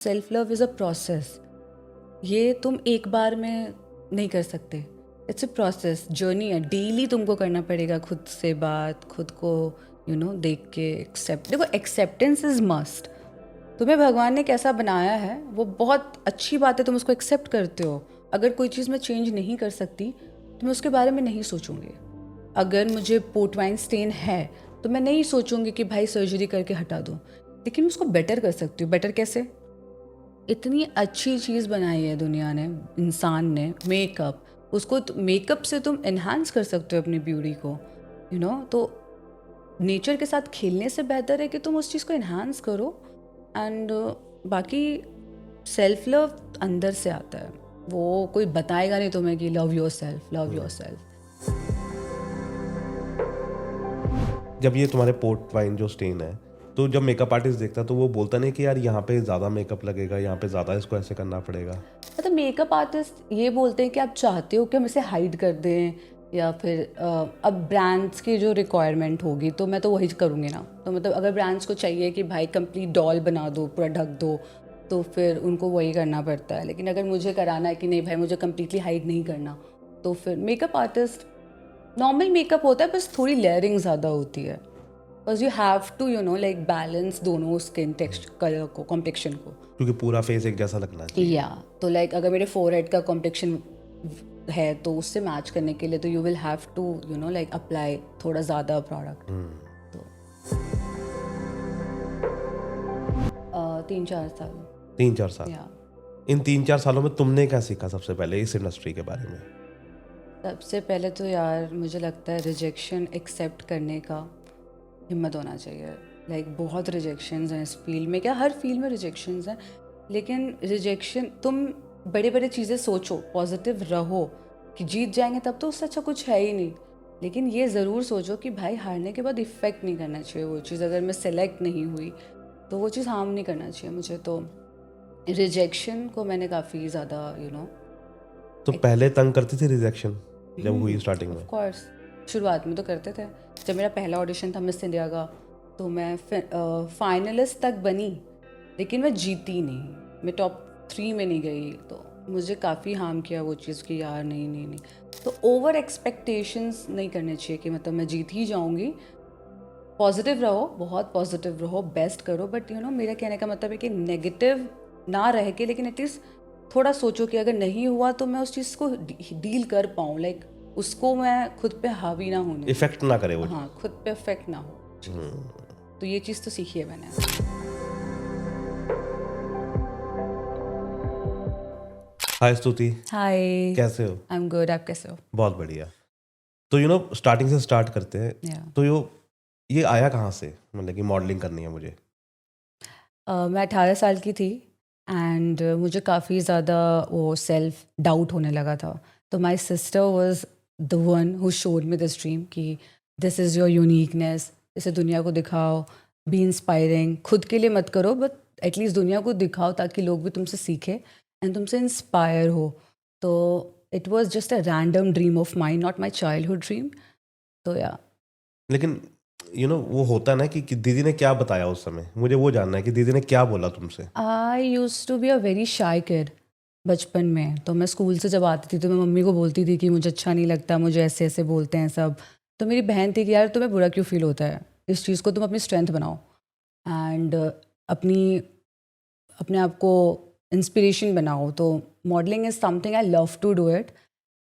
Self love is a process. ये तुम एक बार में नहीं कर सकते। इट्स अ प्रोसेस, जर्नी है। डेली तुमको करना पड़ेगा खुद से बात, खुद को देख के एक्सेप्ट। देखो, एक्सेप्टेंस इज़ मस्ट। तुम्हें भगवान ने कैसा बनाया है वो बहुत अच्छी बात है, तुम उसको एक्सेप्ट करते हो। अगर कोई चीज़ मैं चेंज नहीं कर सकती तो मैं उसके बारे में नहीं सोचूंगी। अगर मुझे पोर्ट वाइन स्टेन है तो मैं नहीं सोचूंगी कि भाई सर्जरी करके हटा दूँ, लेकिन मैं उसको बेटर कर सकती हूँ। बेटर कैसे? इतनी अच्छी चीज़ बनाई है दुनिया ने, इंसान ने, मेकअप। उसको मेकअप से तुम एनहांस कर सकते हो अपनी ब्यूटी को, तो नेचर के साथ खेलने से बेहतर है कि तुम उस चीज़ को एनहांस करो। एंड बाकी सेल्फ लव अंदर से आता है, वो कोई बताएगा नहीं तुम्हें कि love your self, love your self. जब ये तुम्हारे पोर्ट वाइन जो स्टेन है, तो जब मेकअप आर्टिस्ट देखता है तो वो बोलता नहीं कि यार यहाँ पे ज़्यादा मेकअप लगेगा, यहाँ पे ज़्यादा इसको ऐसे करना पड़ेगा? मतलब मेकअप आर्टिस्ट ये बोलते हैं कि आप चाहते हो कि हम इसे हाइड कर दें, या फिर अब ब्रांड्स की जो रिक्वायरमेंट होगी तो मैं तो वही करूँगी ना। तो मतलब अगर ब्रांड्स को चाहिए कि भाई कंप्लीट डॉल बना दो, पूरा ढक दो, तो फिर उनको वही करना पड़ता है। लेकिन अगर मुझे कराना है कि नहीं भाई, मुझे कम्प्लीटली हाइड नहीं करना, तो फिर मेकअप आर्टिस्ट नॉर्मल मेकअप होता है, बस थोड़ी लेयरिंग ज़्यादा होती है। Because you have to like balance दोनों स्किन टेक्सचर, कलर को, कॉम्प्लेक्शन को। क्योंकि पूरा फेस एक जैसा लगना चाहिए। या तो लाइक अगर मेरे फोरहेड का कॉम्प्लेक्शन है तो उससे मैच करने के लिए तो you will have to like apply थोड़ा ज़्यादा प्रोडक्ट। तो 3-4 साल। 3-4 साल। या इन 3-4 सालों में तुमने क्या सीखा सबसे पहले इस इंडस्ट्री के बारे में? सबसे पहले तो यार मुझे लगता है रिजेक्शन एक्सेप्ट करने का हिम्मत होना चाहिए। लाइक बहुत रिजेक्शंस हैं इस फील्ड में, क्या हर फील्ड में रिजेक्शंस हैं, लेकिन रिजेक्शन तुम बड़े बड़े चीज़ें सोचो, पॉजिटिव रहो कि जीत जाएंगे तब तो उससे अच्छा कुछ है ही नहीं। लेकिन ये ज़रूर सोचो कि भाई हारने के बाद इफ़ेक्ट नहीं करना चाहिए वो चीज़। अगर मैं सेलेक्ट नहीं हुई तो वो चीज़ हार्म नहीं करना चाहिए मुझे। तो रिजेक्शन को मैंने काफ़ी ज़्यादा तो पहले तंग करती थी रिजेक्शन जब हुई स्टार्टिंग ऑफ में? कोर्स शुरुआत में तो करते थे। जब मेरा पहला ऑडिशन था मिस इंडिया का, तो मैं फाइनलिस्ट तक बनी, लेकिन मैं जीती नहीं, मैं टॉप 3 में नहीं गई। तो मुझे काफ़ी हार्म किया वो चीज़ कि यार नहीं नहीं नहीं। तो ओवर एक्सपेक्टेशंस नहीं करने चाहिए कि मतलब मैं जीत ही जाऊंगी। पॉजिटिव रहो, बहुत पॉजिटिव रहो, बेस्ट करो, बट मेरा कहने का मतलब है कि नेगेटिव ना रह के, लेकिन एटलीस्ट थोड़ा सोचो कि अगर नहीं हुआ तो मैं उस चीज़ को डील कर पाऊँ, लाइक उसको मैं खुद पे हावी ना होने दूँ। इफेक्ट ना करे वो। हाँ, खुद पे इफेक्ट ना हो चीज़। तो ये चीज़ तो सीखी है मैंने। हाय स्तुति, हाय, कैसे हो? आई एम गुड, आप कैसे हो? बहुत बढ़िया। तो स्टार्टिंग से स्टार्ट करते हैं। या तो ये आया कहाँ से, मतलब कि मॉडलिंग करनी है मुझे? मैं 18 साल की थी एंड मुझे काफ़ी ज़्यादा वो सेल्फ डाउट होने लगा था। तो my sister was the one who showed me this dream कि दिस इज़ योर यूनिकनेस, इसे दुनिया को दिखाओ, बी इंस्पायरिंग। खुद के लिए मत करो, बट एटलीस्ट दुनिया को दिखाओ ताकि लोग भी तुमसे सीखें एंड तुमसे इंस्पायर हो। तो it was just a random dream of mind, not my childhood dream. तो या लेकिन वो होता है ना कि दीदी ने क्या बताया उस समय, मुझे वो जानना है कि दीदी ने क्या बोला तुमसे? I used to be a very shy kid बचपन में। तो मैं स्कूल से जब आती थी तो मैं मम्मी को बोलती थी कि मुझे अच्छा नहीं लगता, मुझे ऐसे ऐसे बोलते हैं सब। तो मेरी बहन थी कि यार तुम्हें बुरा क्यों फील होता है, इस चीज़ को तुम अपनी स्ट्रेंथ बनाओ एंड अपनी अपने आप को इंस्पिरेशन बनाओ। तो modelling is something I love to do it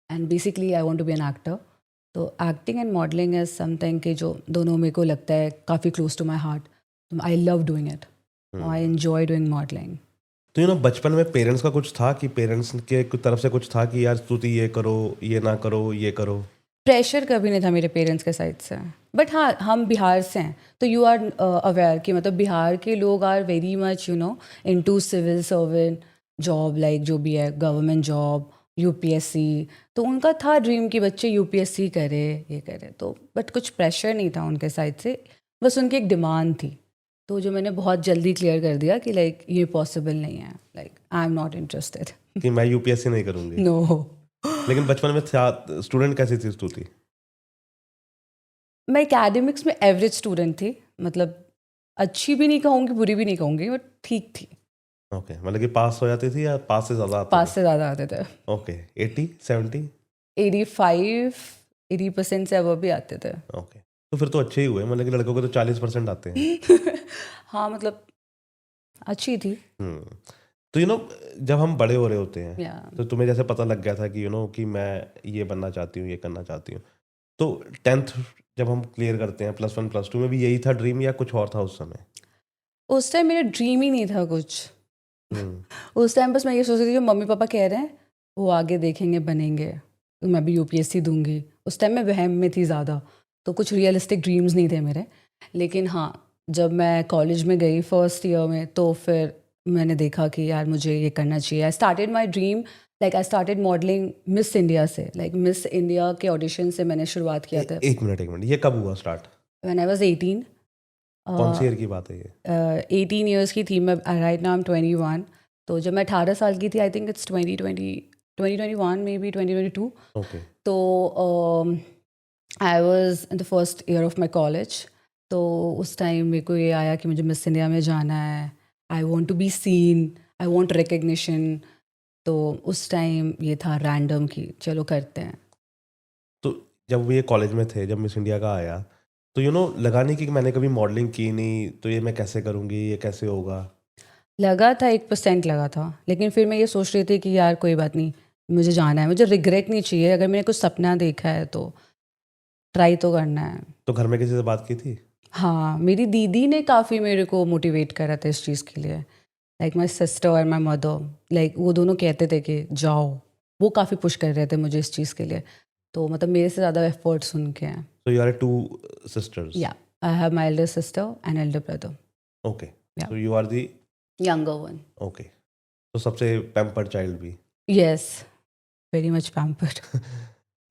and basically I want to be an actor. तो acting and modelling is something कि जो दोनों मेरे को लगता है काफ़ी close to my heart. I love doing it, I enjoy doing modelling. तो बचपन में पेरेंट्स का कुछ था कि पेरेंट्स के तरफ से कुछ था कि यार स्तुति ये करो, ये ना करो, ये करो? प्रेशर कभी नहीं था मेरे पेरेंट्स के साइड से। बट हाँ, हम बिहार से हैं तो यू आर अवेयर कि मतलब बिहार के लोग are very much into civil servant job, like जो भी है गवर्नमेंट जॉब, यूपीएससी। तो उनका था ड्रीम कि बच्चे यूपीएससी करे, ये करे। तो बट कुछ प्रेशर नहीं था उनके साइड से, बस उनकी एक डिमांड थी। तो जो मैंने बहुत जल्दी क्लियर कर दिया कि लाइक ये पॉसिबल नहीं है, like I am not interested. कि मैं यूपीएससी नहीं करूंगी? नो। लेकिन बचपन में था, स्टूडेंट कैसी थी स्तुति? मैं एकेडमिक्स में एवरेज स्टूडेंट थी, मतलब अच्छी भी नहीं कहूँगी, बुरी भी नहीं कहूँगी, बट ठीक थी। ओके, मतलब कि पास हो जाती थी या पास से ज़्यादा आते पास थे? से ज़्यादा आते थे। ओके, 80, 70? 80% से अब भी आते थे। ओके, तो फिर तो अच्छे ही हुए, मतलब कि लड़कों को तो 40% आते हैं। हाँ, मतलब अच्छी थी। हम्म। तो जब हम बड़े हो रहे होते हैं, या तो तुम्हें जैसे पता लग गया था कि कि मैं ये बनना चाहती हूँ, ये करना चाहती हूँ, तो 10th जब हम क्लियर करते हैं, +1 +2 में भी यही था ड्रीम या कुछ और था उस समय? उस टाइम मेरा ड्रीम ही नहीं था कुछ। हम्म। उस टाइम बस मैं ये सोच रही थी जो मम्मी पापा कह रहे हैं वो आगे देखेंगे बनेंगे, तो मैं भी यूपीएससी दूंगी। उस टाइम मैं वहम में थी ज़्यादा, तो कुछ रियलिस्टिक ड्रीम्स नहीं थे मेरे। लेकिन हाँ, जब मैं कॉलेज में गई फर्स्ट ईयर में, तो फिर मैंने देखा कि यार मुझे ये करना चाहिए। I started my dream, like I started modelling miss India से, लाइक मिस इंडिया के ऑडिशन से मैंने शुरुआत किया था। एक मिनट, एक मिनट, ये कब हुआ स्टार्ट? When I was 18। कौन सी ईयर की बात है ये? 18 ईयर्स की थी मैं। Right now I am 21। तो जब मैं 18 साल की थी, I think it's 2021 maybe 2022। Okay. तो I was in the first year of my college. तो उस टाइम मेरे को ये आया कि मुझे मिस इंडिया में जाना है। I want to be seen, I want recognition. तो उस टाइम ये था रैंडम कि चलो करते हैं। तो जब ये कॉलेज में थे, जब मिस इंडिया का आया, तो लगा नहीं कि मैंने कभी मॉडलिंग की नहीं, तो ये मैं कैसे करूँगी, ये कैसे होगा? लगा था, 1% लगा था। लेकिन फिर मैं ये सोच रही थी कि यार कोई बात नहीं, मुझे जाना है, मुझे रिग्रेट नहीं चाहिए। अगर मैंने कुछ सपना देखा है तो ट्राई तो करना है। तो घर में किसी से बात की थी? हाँ, मेरी दीदी ने काफ़ी मेरे को मोटिवेट करा था इस चीज़ के लिए। लाइक माई सिस्टर और माई मदर, लाइक वो दोनों कहते थे कि जाओ। वो काफ़ी पुश कर रहे थे मुझे इस चीज़ के लिए। तो मतलब मेरे से ज़्यादा एफर्ट्स उनके हैं। तो you are 2 sisters? Yeah I have my elder sister and elder brother. Okay, या तो you are the. Younger one. Okay, तो सबसे पैम्पर्ड चाइल्ड भी। Yes, very much pampered.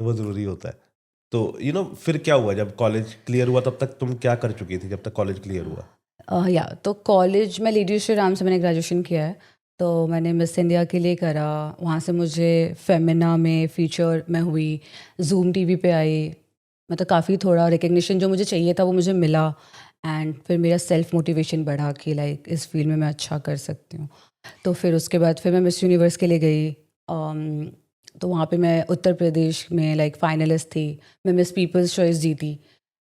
वो ज़रूरी होता है। तो फिर क्या हुआ जब कॉलेज क्लियर हुआ? तब तक तुम क्या कर चुकी थी जब तक कॉलेज क्लियर हुआ? या तो कॉलेज में लेडी श्री राम से मैंने ग्रेजुएशन किया है। तो मैंने मिस इंडिया के लिए करा। वहाँ से मुझे फेमिना में फीचर में हुई, जूम टीवी पे आई। मतलब काफ़ी थोड़ा रिकग्निशन जो मुझे चाहिए था वो मुझे मिला। एंड फिर मेरा सेल्फ मोटिवेशन बढ़ा कि लाइक इस फील्ड में मैं अच्छा कर सकती हूँ। तो फिर उसके बाद फिर मैं मिस यूनिवर्स के लिए गई। तो वहाँ पे मैं उत्तर प्रदेश में लाइक फाइनलिस्ट थी। मैं मिस पीपल्स चॉइस जीती।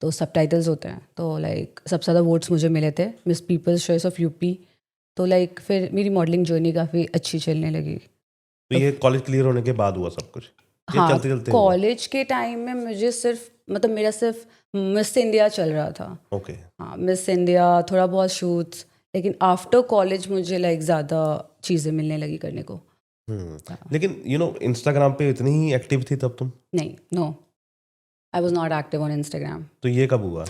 तो सबटाइटल्स होते हैं, तो लाइक सबसे ज़्यादा वोट्स मुझे मिले थे miss people's choice of UP. तो लाइक फिर मेरी मॉडलिंग जर्नी काफ़ी अच्छी चलने लगी। तो ये कॉलेज क्लियर होने के बाद हुआ सब कुछ, ये हाँ, चलते चलते हुआ? कॉलेज के टाइम में मुझे सिर्फ मतलब मेरा सिर्फ मिस इंडिया चल रहा था। ओके। हाँ, मिस इंडिया, थोड़ा बहुत शूट्स। लेकिन आफ्टर कॉलेज मुझे लाइक ज़्यादा चीज़ें मिलने लगी करने को। लेकिन इंस्टाग्राम पे इतनी ही एक्टिव थी तब तुम? नहीं, no, I was not active on Instagram. तो ये कब हुआ?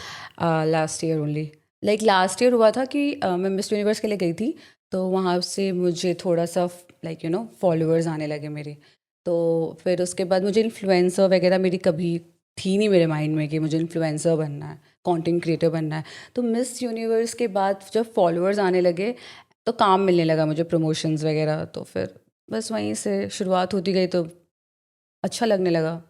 Last year only. Like last year हुआ था कि मैं मिस यूनिवर्स के लिए गई थी। तो वहाँ से मुझे थोड़ा सा लाइक फॉलोअर्स आने लगे मेरे। तो फिर उसके बाद मुझे इन्फ्लुएंसर वगैरह मेरी कभी थी नहीं मेरे माइंड में कि मुझे इन्फ्लुएंसर बनना है, कंटेंट क्रिएटर बनना है। तो मिस यूनिवर्स के बाद जब फॉलोअर्स आने लगे तो काम मिलने लगा मुझे, प्रमोशंस वगैरह। तो फिर बस वहीं से शुरुआत होती गई, तो अच्छा लगने लगा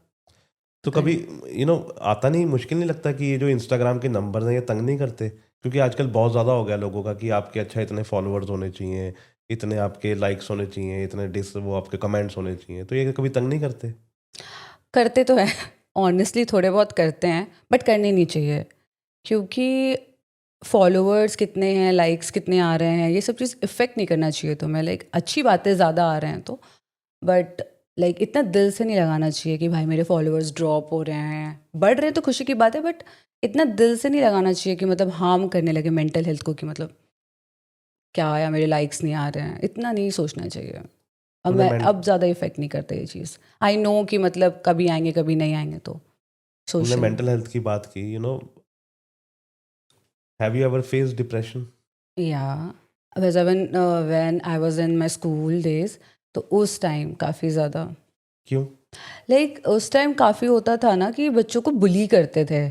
तो कभी करना। आता नहीं, मुश्किल नहीं लगता कि ये जो इंस्टाग्राम के नंबर हैं ये तंग नहीं करते? क्योंकि आजकल बहुत ज़्यादा हो गया लोगों का कि आपके अच्छा इतने फॉलोअर्स होने चाहिए, इतने आपके लाइक्स होने चाहिए, इतने वो आपके कमेंट्स होने चाहिए, तो ये कभी तंग नहीं करते? करते तो हैं, ऑनेस्टली थोड़े बहुत करते हैं, बट करने नहीं चाहिए। क्योंकि फॉलोअर्स कितने हैं, लाइक्स कितने आ रहे हैं, ये सब चीज़ इफ़ेक्ट नहीं करना चाहिए तुम्हें। लाइक अच्छी बातें ज़्यादा आ रहे हैं तो, बट लाइक इतना दिल से नहीं लगाना चाहिए कि भाई मेरे फॉलोअर्स ड्रॉप हो रहे हैं। बढ़ रहे हैं तो खुशी की बात है, बट इतना दिल से नहीं लगाना चाहिए कि मतलब हार्म करने लगे मेंटल हेल्थ को, कि मतलब क्या आया मेरे लाइक्स नहीं आ रहे हैं, इतना नहीं सोचना चाहिए। अब तुमने मैं मेंट अब ज़्यादा इफ़ेक्ट नहीं करता ये चीज़। आई नो कि मतलब कभी आएंगे कभी नहीं आएंगे, तो तुमने सोशल। मेंटल हेल्थ की बात की, have you ever face depression? या वैसे when I was in my school days, तो उस टाइम काफ़ी ज़्यादा, क्यों? लाइक उस टाइम काफ़ी होता था ना कि बच्चों को बुली करते थे।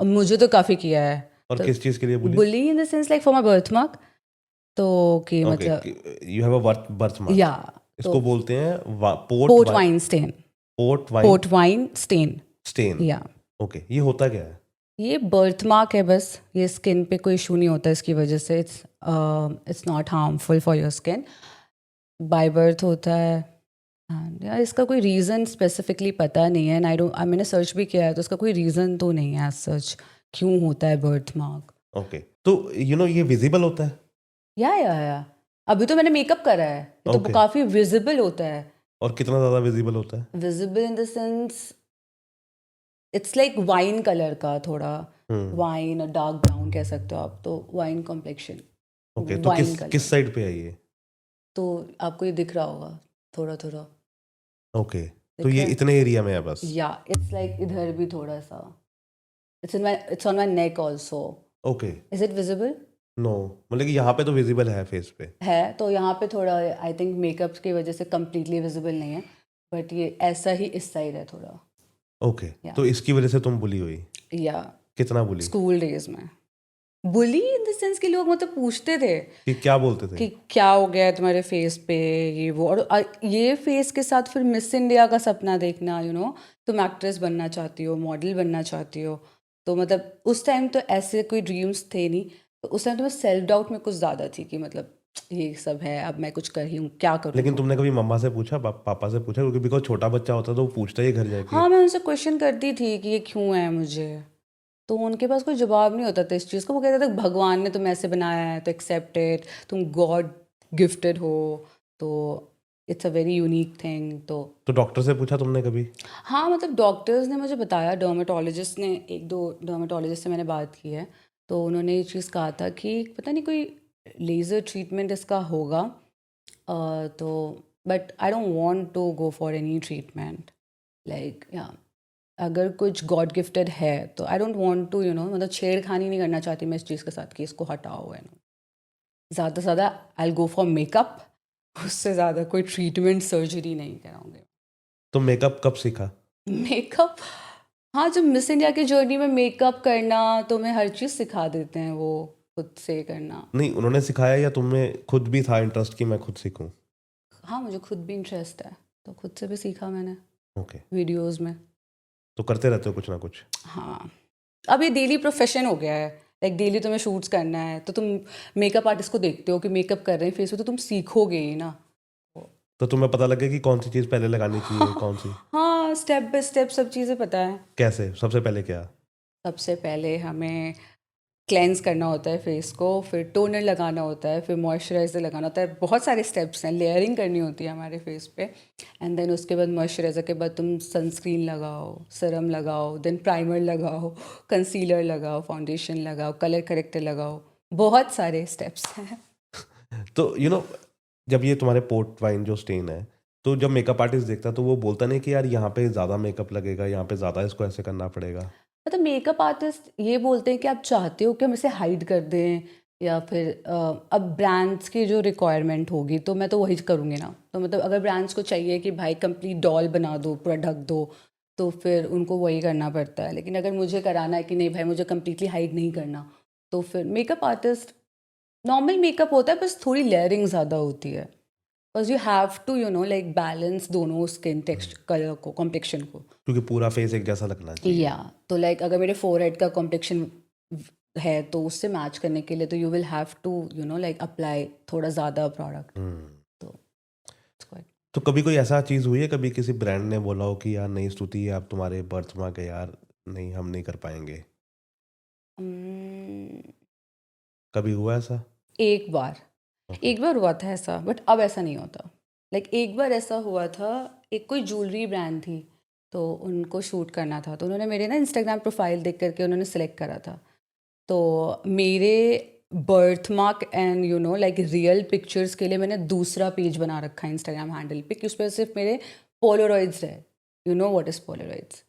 अब मुझे तो काफ़ी किया है। और तो किस चीज़ के लिए bully? Bully in the sense like for my birthmark. तो कि ओके, मतलब you have a birthmark. Yeah तो इसको बोलते हैं port wine stain. Port wine port wine stain. Stain. Yeah okay, ये होता क्या है? ये बर्थ मार्क है बस, ये स्किन पे कोई इशू नहीं होता इसकी वजह से, it's not harmful for your skin, by birth होता है। एंड यार इसका कोई रीज़न स्पेसिफिकली पता नहीं है, एंड आई डोंट, मैंने सर्च भी किया है तो इसका कोई रीज़न तो नहीं है एज सच क्यों होता है बर्थ मार्क। ओके, तो ये विजिबल होता है? या अभी तो मैंने मेकअप करा है, ये तो ओके, काफ़ी विजिबल होता है। और कितना ज़्यादा विजिबल होता है? Visible in the sense it's like wine colour का, थोड़ा हम्म। वाइन और डार्क ब्राउन कह सकते हो आप, तो वाइन कॉम्प्लेक्शन, ओके, तो वाइन किस कलर। साइड पे है ये? तो आपको ये दिख रहा होगा थोड़ा थोड़ा, ओके, तो दिख ये रहा है। इतने एरिया में है बस? या इट्स लाइक इधर भी थोड़ा सा, it's on my neck also. Okay. Is it visible? No, मतलब कि यहाँ पे तो विजिबल है फेस पे। है तो यहाँ पे थोड़ा, आई थिंक मेकअप की वजह से कम्प्लीटली विजिबल नहीं है, बट ये ऐसा ही इस साइड है थोड़ा। ओके, या तो इसकी वजह से तुम बुली हुई? या कितना बुली? स्कूल डेज में बुली इन द सेंस कि लोग मतलब पूछते थे कि क्या बोलते थे? कि क्या हो गया है तुम्हारे फेस पे, ये वो, और ये फेस के साथ फिर मिस इंडिया का सपना देखना, तुम एक्ट्रेस बनना चाहती हो, मॉडल बनना चाहती हो, तो मतलब उस टाइम तो ऐसे कोई ड्रीम्स थे नहीं, तो उस टाइम तो मैं सेल्फ डाउट में कुछ ज़्यादा थी कि मतलब ये सब है, अब मैं कुछ कर ही हूँ, क्या करूँ। लेकिन तुमने कभी मम्मा से पूछा, पापा से पूछा? क्योंकि बिकॉज छोटा बच्चा होता है तो वो पूछता ही है घर जाके। हाँ, मैं उनसे क्वेश्चन करती थी कि ये क्यों है मुझे, तो उनके पास कोई जवाब नहीं होता था इस चीज़ का। वो कहते थे भगवान ने तुम्हें ऐसे बनाया है तो एक्सेप्ट इट, तुम गॉड गिफ्टेड हो, तो it's a very unique thing. तो डॉक्टर से पूछा तुमने कभी? हाँ, मतलब डॉक्टर्स ने मुझे बताया, डर्मेटोलॉजिस्ट ने, एक दो डर्मेटोलॉजिस्ट से मैंने बात की है, तो उन्होंने ये चीज़ कहा था कि पता नहीं कोई लेज़र ट्रीटमेंट इसका होगा, तो but I don't want to go for any treatment, like या अगर कुछ गॉड गिफ्टेड है तो आई डोंट वांट टू मतलब छेड़खानी नहीं करना चाहती मैं इस चीज़ के साथ कि इसको हटाओ है ना, ज़्यादा से ज़्यादा आई गो फॉर मेकअप, उससे ज़्यादा कोई ट्रीटमेंट सर्जरी नहीं कराऊंगे। तो मेकअप कब सीखा? मेकअप, हाँ, जब मिस इंडिया की जर्नी में मेकअप करना तो मैं हर चीज़ सिखा देते हैं वो, खुद से करना। नहीं, उन्होंने सिखाया या तुम्हें खुद भी था इंटरेस्ट कि मैं खुद सीखूं? हाँ, मुझे खुद भी इंटरेस्ट है तो खुद से भी सीखा मैंने ओके, वीडियोस में। तो करते रहते हो कुछ ना कुछ? हाँ, अब ये डेली प्रोफेशन हो गया है, लाइक डेली तुम्हें शूट्स करना है तो तुम मेकअप आर्टिस्ट को देखते हो कि मेकअप कर रहे हैं फेस पे, तो तुम सीखोगे ही ना। तो तुम्हें पता लगे कि कौन सी चीज़ पहले लगानी चाहिए, कौन सी? हाँ, स्टेप बाय स्टेप सब चीज़ें पता है। कैसे? सबसे पहले क्या? सबसे पहले हमें क्लेंस करना होता है फेस को, फिर टोनर लगाना होता है, फिर मॉइस्चराइज़र लगाना होता है, बहुत सारे स्टेप्स हैं, लेयरिंग करनी होती है हमारे फेस पे, एंड देन उसके बाद मॉइस्चराइज़र के बाद तुम सनस्क्रीन लगाओ, सीरम लगाओ, देन प्राइमर लगाओ, कंसीलर लगाओ, फाउंडेशन लगाओ, कलर करेक्टर लगाओ, बहुत सारे स्टेप्स हैं। तो जब ये तुम्हारे पोर्ट वाइन जो स्टेन है, तो जब मेकअप आर्टिस्ट देखता है तो वो बोलता नहीं कि यार यहाँ पे ज़्यादा मेकअप लगेगा, यहाँ पे ज़्यादा इसको ऐसे करना पड़ेगा? मतलब मेकअप आर्टिस्ट ये बोलते हैं कि आप चाहते हो कि हम इसे हाइड कर दें, या फिर अब ब्रांड्स की जो रिक्वायरमेंट होगी तो मैं तो वही करूँगी ना, तो मतलब अगर ब्रांड्स को चाहिए कि भाई कंप्लीट डॉल बना दो, पूरा ढक दो, तो फिर उनको वही करना पड़ता है। लेकिन अगर मुझे कराना है कि नहीं भाई मुझे कम्प्लीटली हाइड नहीं करना, तो फिर मेकअप आर्टिस्ट, नॉर्मल मेकअप होता है बस थोड़ी लेयरिंग ज़्यादा होती है, because you have to like balance दोनों स्किन टेक्सचर, कलर को, कॉम्प्लेक्शन को। क्योंकि पूरा फेस एक जैसा लगना चाहिए। या तो लाइक अगर मेरे फोरहेड का कॉम्प्लेक्शन है तो उससे मैच करने के लिए तो you will have to like apply थोड़ा ज़्यादा प्रोडक्ट, हम्म। तो it's quite- तो कभी कोई ऐसा चीज़ हुई है, कभी किसी ब्रांड ने बोला हो कि यार नहीं स्तुति, आप तुम्हारे बर्थ मार्क है यार, नहीं हम नहीं कर पाएंगे? Hmm, कभी हुआ ऐसा? एक बार, ओके। एक बार हुआ था ऐसा, बट अब ऐसा नहीं होता। लाइक एक बार ऐसा हुआ था, एक कोई ज्वेलरी ब्रांड थी, तो उनको शूट करना था, तो उन्होंने मेरे ना इंस्टाग्राम प्रोफाइल देख करके उन्होंने सेलेक्ट करा था, तो मेरे birth mark and like real pictures के लिए मैंने दूसरा पेज बना रखा है इंस्टाग्राम हैंडल पे कि उस पर सिर्फ मेरे पोलराइड्स है। You know what is polaroids?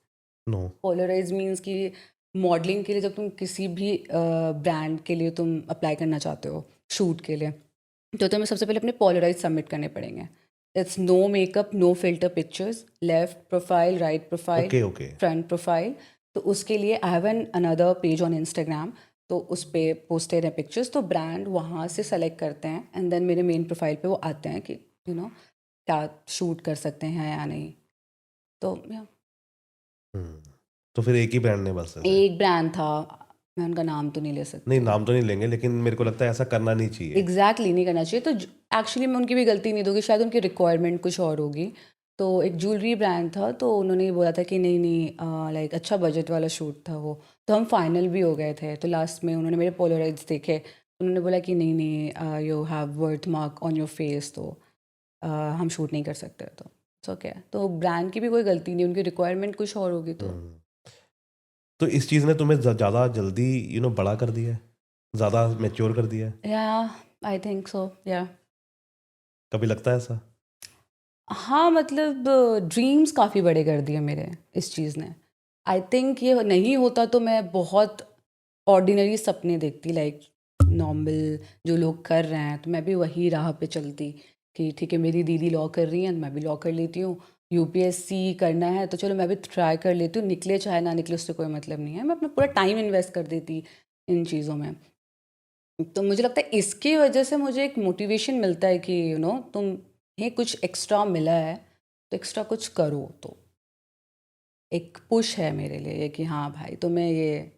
No. Polaroid means कि मॉडलिंग के लिए जब तुम किसी भी ब्रांड के लिए तुम अप्लाई करना चाहते हो शूट के लिए, तो तुम्हें सबसे पहले अपने पोलराइज सबमिट करने पड़ेंगे। It's no makeup, no filter pictures, left profile, right profile, okay, okay. Front profile. तो उसके लिए I have an another page on Instagram, तो उस पर पोस्टेड है पिक्चर्स, तो ब्रांड वहाँ से सेलेक्ट करते हैं एंड देन मेरे मेन प्रोफाइल पे वो आते हैं कि क्या शूट कर सकते हैं या नहीं, तो या। हम्म। तो फिर एक ही ब्रांड ने बस ऐसे एक ब्रांड था, मैं उनका नाम तो नहीं ले नहीं, सकती। नाम तो नहीं लेंगे, लेकिन मेरे को लगता है ऐसा करना नहीं चाहिए। एग्जैक्टली नहीं करना चाहिए। तो एक्चुअली मैं उनकी भी गलती नहीं दूंगी, शायद उनकी रिक्वायरमेंट कुछ और होगी। तो एक ज्वेलरी ब्रांड था, तो उन्होंने ये बोला था कि नहीं नहीं, लाइक अच्छा बजट वाला शूट था वो। तो हम फाइनल भी हो गए थे। तो लास्ट में उन्होंने मेरे पोलराइड्स देखे, उन्होंने बोला कि नहीं नहीं, you have worth mark on your face, तो हम शूट नहीं कर सकते। तो ओके, तो ब्रांड की भी कोई गलती नहीं, उनकी रिक्वायरमेंट कुछ और होगी तो। हम्म। तो इस चीज़ ने तुम्हें ज़्यादा जल्दी बड़ा कर दिया है, ज़्यादा मैच्योर कर दिया है? या, आई थिंक सो, या। कभी लगता है ऐसा? हाँ, मतलब ड्रीम्स काफ़ी बड़े कर दिए मेरे इस चीज़ ने। आई थिंक ये नहीं होता तो मैं बहुत ऑर्डिनरी सपने देखती, लाइक नॉर्मल जो लोग कर रहे हैं, तो मैं भी वही राह पे चलती कि ठीक है, मेरी दीदी लॉ कर रही हैं, मैं भी लॉ कर लेती हूँ। यूपीएससी करना है तो चलो मैं भी ट्राई कर लेती हूँ, निकले चाहे ना निकले उससे कोई मतलब नहीं है। मैं अपना पूरा टाइम इन्वेस्ट कर देती इन चीज़ों में। तो मुझे लगता है इसकी वजह से मुझे एक मोटिवेशन मिलता है कि तुम्हें कुछ एक्स्ट्रा मिला है तो एक्स्ट्रा कुछ करो। तो एक पुश है मेरे लिए ये कि हाँ भाई, तुम्हें ये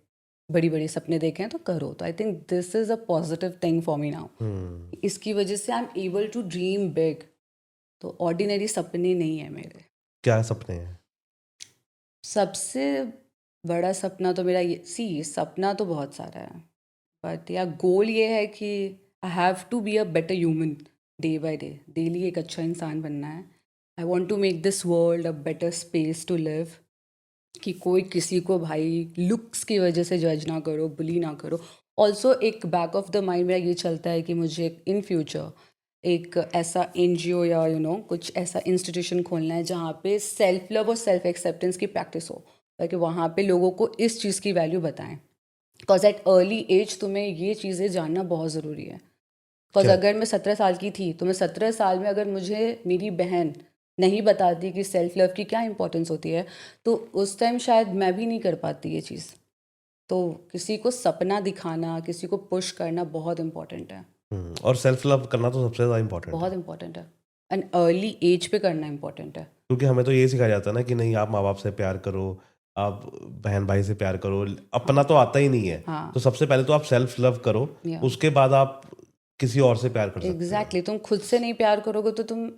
बड़ी बड़ी सपने देखे हैं तो करो। तो I think this is a positive thing for me now. Hmm. इसकी वजह से I am able to dream big. तो ऑर्डिनरी सपने नहीं है मेरे। क्या सपने हैं? सबसे बड़ा सपना तो मेरा ये, सपना तो बहुत सारा है, बट या गोल ये है कि I have to be a better human day by day. Daily एक अच्छा इंसान बनना है। I want to make this world a better space to live. कि कोई किसी को भाई लुक्स की वजह से जज ना करो, बुली ना करो। ऑल्सो एक बैक ऑफ द माइंड मेरा ये चलता है कि मुझे इन फ्यूचर एक ऐसा एनजीओ या कुछ ऐसा इंस्टीट्यूशन खोलना है जहाँ पे सेल्फ लव और सेल्फ एक्सेप्टेंस की प्रैक्टिस हो, ताकि वहाँ पे लोगों को इस चीज़ की वैल्यू बताएं। बिकॉज एट अर्ली एज तुम्हें ये चीज़ें जानना बहुत ज़रूरी है। बिकॉज क्या? अगर मैं 17 साल की थी तो मैं 17 साल में अगर मुझे मेरी बहन नहीं बताती कि सेल्फ लव की क्या इंपॉर्टेंस होती है, तो उस टाइम शायद मैं भी नहीं कर पाती ये चीज़। तो किसी को सपना दिखाना, किसी को पुश करना बहुत इंपॉर्टेंट है। और सेल्फ लव करना तो सबसे ज़्यादा इम्पोर्टेंट है, बहुत इंपॉर्टेंट है। एंड अर्ली एज पे करना इंपॉर्टेंट है। क्योंकि हमें तो ये सिखाया जाता है ना कि नहीं, आप माँ बाप से प्यार करो, आप बहन भाई से प्यार करो, अपना तो आता ही नहीं है। हाँ, तो सबसे पहले तो आप सेल्फ लव करो, या उसके बाद आप किसी और से प्यार कर सकते हो। एग्जैक्टली, तुम खुद से नहीं प्यार करोगे तो तुम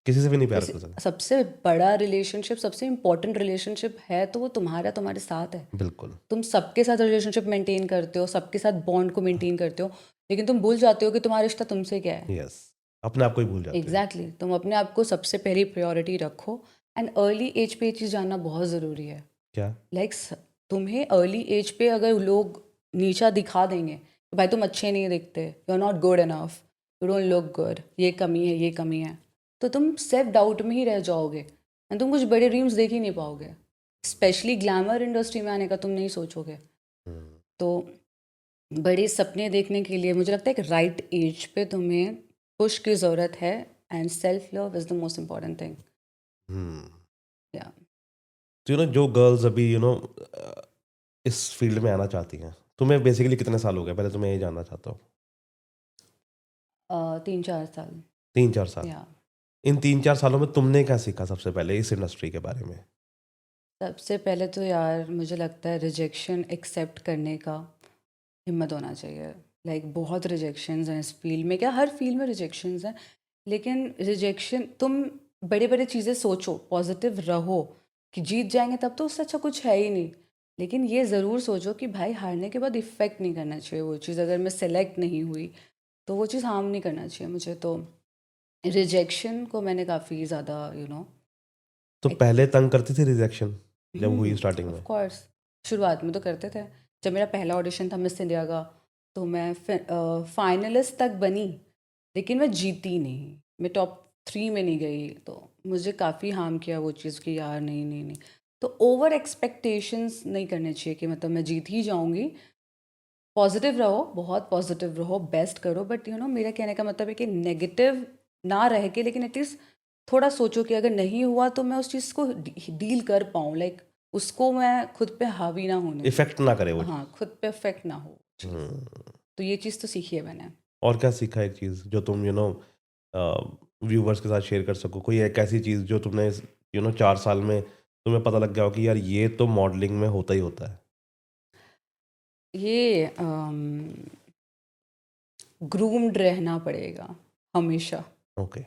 किसी से भी नहीं प्यार किसी, कर सकते। सबसे बड़ा रिलेशनशिप, सबसे इम्पोर्टेंट रिलेशनशिप है तो वो तुम्हारे साथ है। बिल्कुल। तुम सबके साथ रिलेशनशिप मेंटेन करते हो, सबके साथ बॉन्ड को मेंटेन करते हो, लेकिन तुम भूल जाते हो कि तुम्हारा रिश्ता तुमसे क्या है। यस, अपने आप को ही भूल जाते हो। एग्जैक्टली, तुम अपने आप को सबसे पहली प्रायोरिटी रखो। एंड अर्ली एज पे ये चीज़ जानना बहुत ज़रूरी है। क्या? लाइक तुम्हें अर्ली एज पे अगर लोग नीचा दिखा देंगे कि भाई तुम अच्छे नहीं दिखते, you are not good enough, you don't look good, ये कमी है, ये कमी है, तो तुम सेल्फ डाउट में ही रह जाओगे एंड तुम कुछ बड़े ड्रीम्स देख ही नहीं पाओगे। स्पेशली ग्लैमर इंडस्ट्री में आने का तुम नहीं सोचोगे। हम्म। तो बड़े सपने देखने के लिए मुझे लगता है कि राइट एज पे तुम्हें पुश की ज़रूरत है। And self love is the most important thing. Hmm. Yeah तो जो गर्ल्स अभी इस फील्ड में आना चाहती हैं, तुम्हें बेसिकली कितने साल हो गए? पहले तो मैं ये जानना चाहता हूँ। 3-4 साल। 3-4 साल। या इन 3-4 सालों में तुमने क्या सीखा सबसे पहले इस इंडस्ट्री के बारे में? सबसे पहले तो यार मुझे लगता है रिजेक्शन एक्सेप्ट करने का हिम्मत होना चाहिए। लाइक बहुत रिजेक्शंस हैं इस फील्ड में, क्या हर फील्ड में रिजेक्शंस हैं, लेकिन रिजेक्शन तुम बड़े बड़े चीज़ें सोचो, पॉजिटिव रहो कि जीत जाएंगे तब तो उससे अच्छा कुछ है ही नहीं। लेकिन ये ज़रूर सोचो कि भाई हारने के बाद इफ़ेक्ट नहीं करना चाहिए वो चीज़। अगर मैं सेलेक्ट नहीं हुई तो वो चीज़ हार्म नहीं करना चाहिए मुझे। तो रिजेक्शन को मैंने काफ़ी ज़्यादा तो पहले तंग करती थी रिजेक्शन जब हुई स्टार्टिंग ऑफ में? कोर्स, शुरुआत में तो करते थे। जब मेरा पहला ऑडिशन था मिस इंडिया का, तो मैं फाइनलिस्ट तक बनी, लेकिन मैं जीती नहीं, मैं टॉप 3 में नहीं गई। तो मुझे काफ़ी हार्म किया वो चीज़ कि यार नहीं नहीं नहीं। तो ओवर एक्सपेक्टेशंस नहीं करने चाहिए कि मतलब मैं जीत ही जाऊंगी। पॉजिटिव रहो, बहुत पॉजिटिव रहो, बेस्ट करो, बट मेरा कहने का मतलब है कि नेगेटिव ना रह के, लेकिन एटलीस्ट थोड़ा सोचो कि अगर नहीं हुआ तो मैं उस चीज़ को डील कर पाऊँ, लाइक उसको मैं खुद पे हावी ना होने दूँ। इफेक्ट ना करे वो। हाँ, खुद पे इफेक्ट ना हो चीज़। हम्म। तो ये चीज़ तो सीखी है मैंने। और क्या सीखा एक चीज़ जो तुम व्यूवर्स के साथ शेयर कर सको? कोई एक ऐसी चीज़ जो तुमने 4 साल में तुम्हें पता लग गया हो कि यार ये तो मॉडलिंग में होता ही होता है? ये ग्रूम्ड रहना पड़ेगा हमेशा. ओके।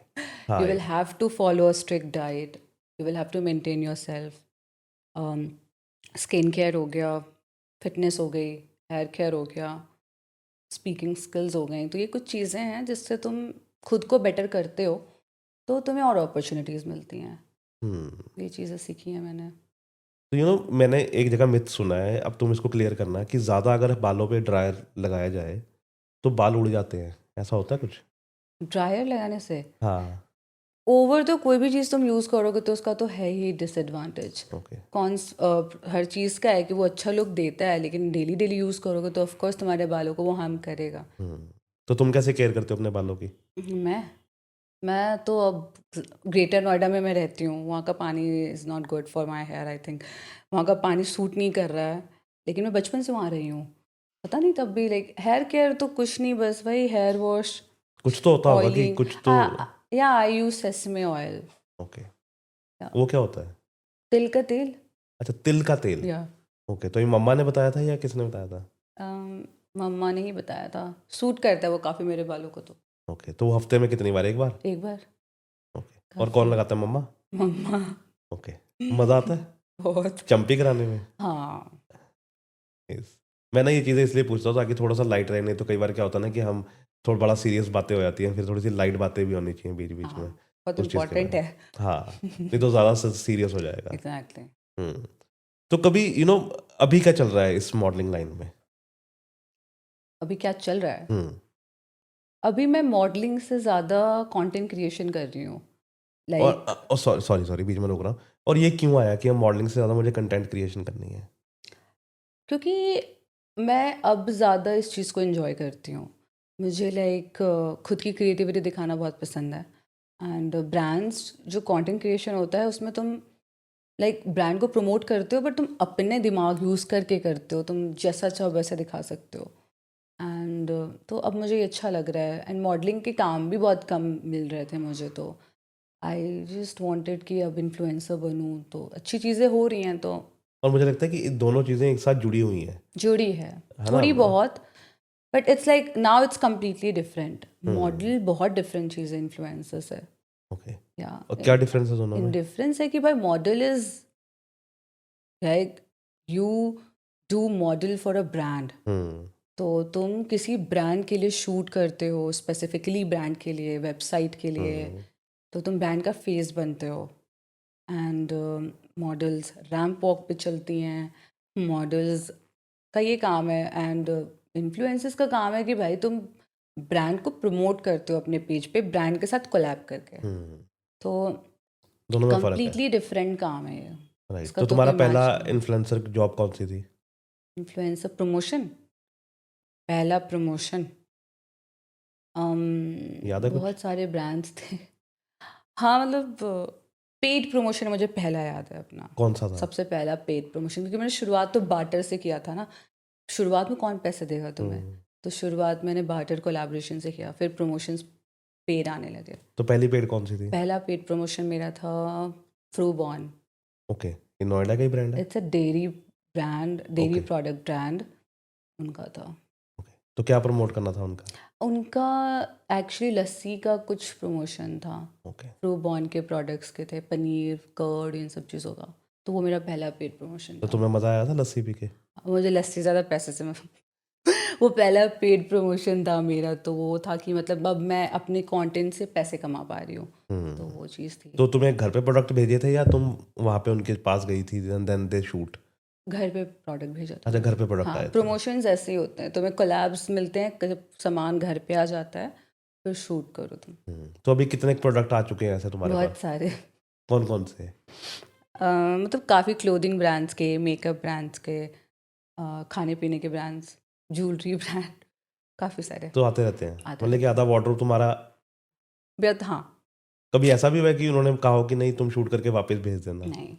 हाँ You will ये have to follow a strict diet. You will have to maintain yourself. Skin care हो गया, फिटनेस हो गई, हेयर केयर हो गया, स्पीकिंग स्किल्स हो गई. तो ये कुछ चीज़ें हैं जिससे तुम खुद को बेटर करते हो, तो तुम्हें और अपॉर्चुनिटीज़ मिलती हैं. हम्म। ये चीज़ें सीखी हैं मैंने. तो मैंने एक जगह मिथ सुना है, अब तुम इसको क्लियर करना, कि ज़्यादा अगर बालों पे ड्रायर लगाया जाए तो बाल उड़ जाते हैं, ऐसा होता है कुछ? ड्रायर लगाने से हाँ। ओवर तो कोई भी चीज़ तुम यूज़ करोगे तो उसका तो है ही डिसएडवांटेज. ओके। हर चीज़ का है कि वो अच्छा लुक देता है, लेकिन डेली डेली यूज़ करोगे तो ऑफकोर्स तुम्हारे बालों को वो हार्म करेगा. तो तुम कैसे केयर करते हो अपने बालों की? मैं मैं तो अब ग्रेटर नोएडा में मैं रहती हूँ. वहाँ का पानी is not good for my hair. I think वहाँ का पानी सूट नहीं कर रहा है, लेकिन मैं बचपन से वहाँ रही हूँ. पता नहीं तब भी लाइक हेयर केयर तो कुछ नहीं, बस वही हेयर वॉश, कुछ तो होता होगा कि ऑयलिंग. कुछ तो। या आई यूज सेसमे ऑयल. ओके। वो क्या होता है? तिल का तेल. अच्छा, तिल का तेल। या ओके, तो ये मम्मा ने बताया था या किसने बताया था? मम्मा ने ही बताया था. सूट करता है वो काफ़ी मेरे बालों को. तो ओके, तो वो हफ्ते में कितनी बार, एक बार? एक बार. ओके, और कौन काफ़ी. लगाता है, मम्मा? मम्मा. ओके। मज़ा आता है बहुत. चंपी कराने में? हाँ. Yes. मैं ना ये चीज़ें इसलिए पूछता हूँ ताकि थोड़ा सा लाइट रहे, नहीं तो कई बार क्या होता है ना कि हम थोड़ा बड़ा सीरियस बातें हो जाती हैं, फिर थोड़ी सी लाइट बातें भी होनी चाहिए बीच बीच हाँ, में बहुत उस चीज़ के इम्पोर्टेंट बारे में। है. हाँ, नहीं तो ज़्यादा सीरियस हो जाएगा। एग्जैक्टली. हम्म। तो कभी अभी क्या चल रहा है इस मॉडलिंग लाइन में? अभी क्या चल रहा है? हम्म। अभी मैं मॉडलिंग से ज़्यादा कंटेंट क्रिएशन कर रही हूँ. और लाइक सॉरी सॉरी सॉरी, बीच में रोक रहा हूँ। और ये क्यों आया कि हम मॉडलिंग से ज़्यादा मुझे कंटेंट क्रिएशन करनी है? क्योंकि मैं अब ज़्यादा इस चीज़ को एंजॉय करती हूँ. मुझे लाइक खुद की क्रिएटिविटी दिखाना बहुत पसंद है. एंड ब्रांड्स जो कंटेंट क्रिएशन होता है उसमें तुम लाइक ब्रांड को प्रमोट करते हो, बट तुम अपने दिमाग यूज़ करके करते हो. तुम जैसा चाहो वैसा दिखा सकते हो. एंड तो अब मुझे ये अच्छा लग रहा है. एंड मॉडलिंग के काम भी बहुत कम मिल रहे थे मुझे, तो आई जस्ट वांटेड कि अब इन्फ्लुएंसर बनूं. तो अच्छी चीज़ें हो रही हैं तो और मुझे लगता है कि ये दोनों चीज़ें एक साथ जुड़ी हुई हैं, जुड़ी है. है ना? थोड़ी बहुत. But it's like now it's completely different. Hmm. Model बहुत डिफरेंट चीज़ है इन्फ्लुएंसर से. ओके। या और क्या डिफरेंस है दोनों इन में? डिफरेंस है कि भाई model is like you do model for a brand. Hmm. तो तुम किसी ब्रांड के लिए शूट करते हो, स्पेसिफिकली ब्रांड के लिए, वेबसाइट के लिए. हम्म। तो तुम ब्रांड का फेस बनते हो. एंड मॉडल्स रैम्प वॉक पे चलती हैं. मॉडल्स का ये काम है. एंड इन्फ्लुएंसर्स का काम है कि भाई तुम ब्रांड को प्रमोट करते हो अपने पेज पे ब्रांड के साथ कोलैब करके. हम्म। तो दोनों में फ़र्क है। कंप्लीटली डिफरेंट काम है ये. राइट, इसका तो तो तुम्हारा कोई पहला मैच नहीं. इन्फ्लुएंसर जॉब कौन सी थी? Influencer promotion. पहला प्रमोशन याद है कुछ? बहुत सारे ब्रांड्स थे. हाँ मतलब पेड प्रमोशन मुझे पहला याद है अपना. कौन सा था? सबसे पहला पेड प्रमोशन, क्योंकि मैंने शुरुआत तो बार्टर से किया था ना. शुरुआत में कौन पैसे देगा तुम्हें. हम्म। तो शुरुआत मैंने बार्टर कोलैबोरेशन से किया, फिर प्रमोशंस पेड आने लगे. तो पहली पेड कौन सी थी? पहला पेड प्रमोशन मेरा था फ्रूबॉर्न. ओके, ये नोएडा का ही ब्रांड है? It's a dairy brand, dairy okay. Product brand. उनका था. ओके, तो क्या प्रमोट करना था उनका? उनका एक्चुअली लस्सी का कुछ प्रमोशन था. ओके। फ्रूबॉर्न के प्रोडक्ट्स के थे, पनीर, कर्ड, इन सब चीज़ों का. तो वो मेरा पहला पेड प्रमोशन तो था. तुम्हें मज़ा आया था लस्सी पी के? मुझे लस्सी ज़्यादा पैसे से वो पहला पेड प्रमोशन था मेरा. तो वो था कि मतलब अब मैं अपने कंटेंट से पैसे कमा पा रही हूँ. तो वो चीज़ थी. तो तुम्हें घर पे प्रोडक्ट भेजे थे या तुम वहाँ पे उनके पास गई थी देन दे शूट? घर पे प्रोडक्ट भेजा था अच्छा, मैंने. घर पे प्रोडक्ट हाँ, आए थे। प्रमोशंस ऐसे ही होते हैं. तुम्हें कोलैब्स मिलते हैं, सामान घर पे आ जाता है, फिर शूट करो तुम. तो अभी कितने प्रोडक्ट आ चुके हैं ऐसे तुम्हारे बहुत पास? सारे. कौन कौन से? मतलब काफ़ी क्लोथिंग ब्रांड्स के, मेकअप ब्रांड्स के, खाने पीने के ब्रांड्स, ज्वेलरी ब्रांड, काफ़ी सारे तो आते रहते हैं, आते मतलब कि रहते आधा वार्डरोब तुम्हारा। हैं. हाँ. कभी ऐसा भी हुआ है कि उन्होंने कहा हो कि नहीं तुम शूट करके वापस भेज देना? नहीं,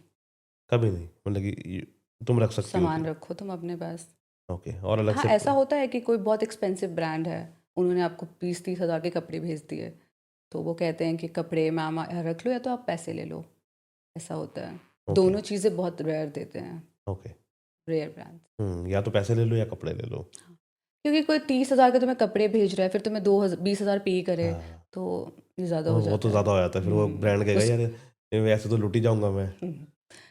कभी नहीं, मतलब कि तुम रख सकती हो सामान कि? रखो तुम अपने पास. ओके, और अलग हाँ, से? ऐसा होता है कि कोई बहुत एक्सपेंसिव ब्रांड है, उन्होंने आपको 20-30 हज़ार के कपड़े भेज दिए, तो वो कहते हैं कि कपड़े मैम रख लो या तो आप पैसे ले लो. ऐसा होता है. ओके दोनों चीज़ें बहुत रेयर देते हैं, ओके रेयर ब्रांड्स। या तो पैसे ले लो या कपड़े ले लो। क्योंकि कोई 30,000 के तुम्हें कपड़े भेज रहा है, फिर तुम्हें 20,000 पे करे, हाँ तो ये ज़्यादा हो वो तो जाता है। ज़्यादा हो जाता है, फिर वो ब्रांड कहेगा उस यार वैसे तो लूट ही जाऊंगा मैं,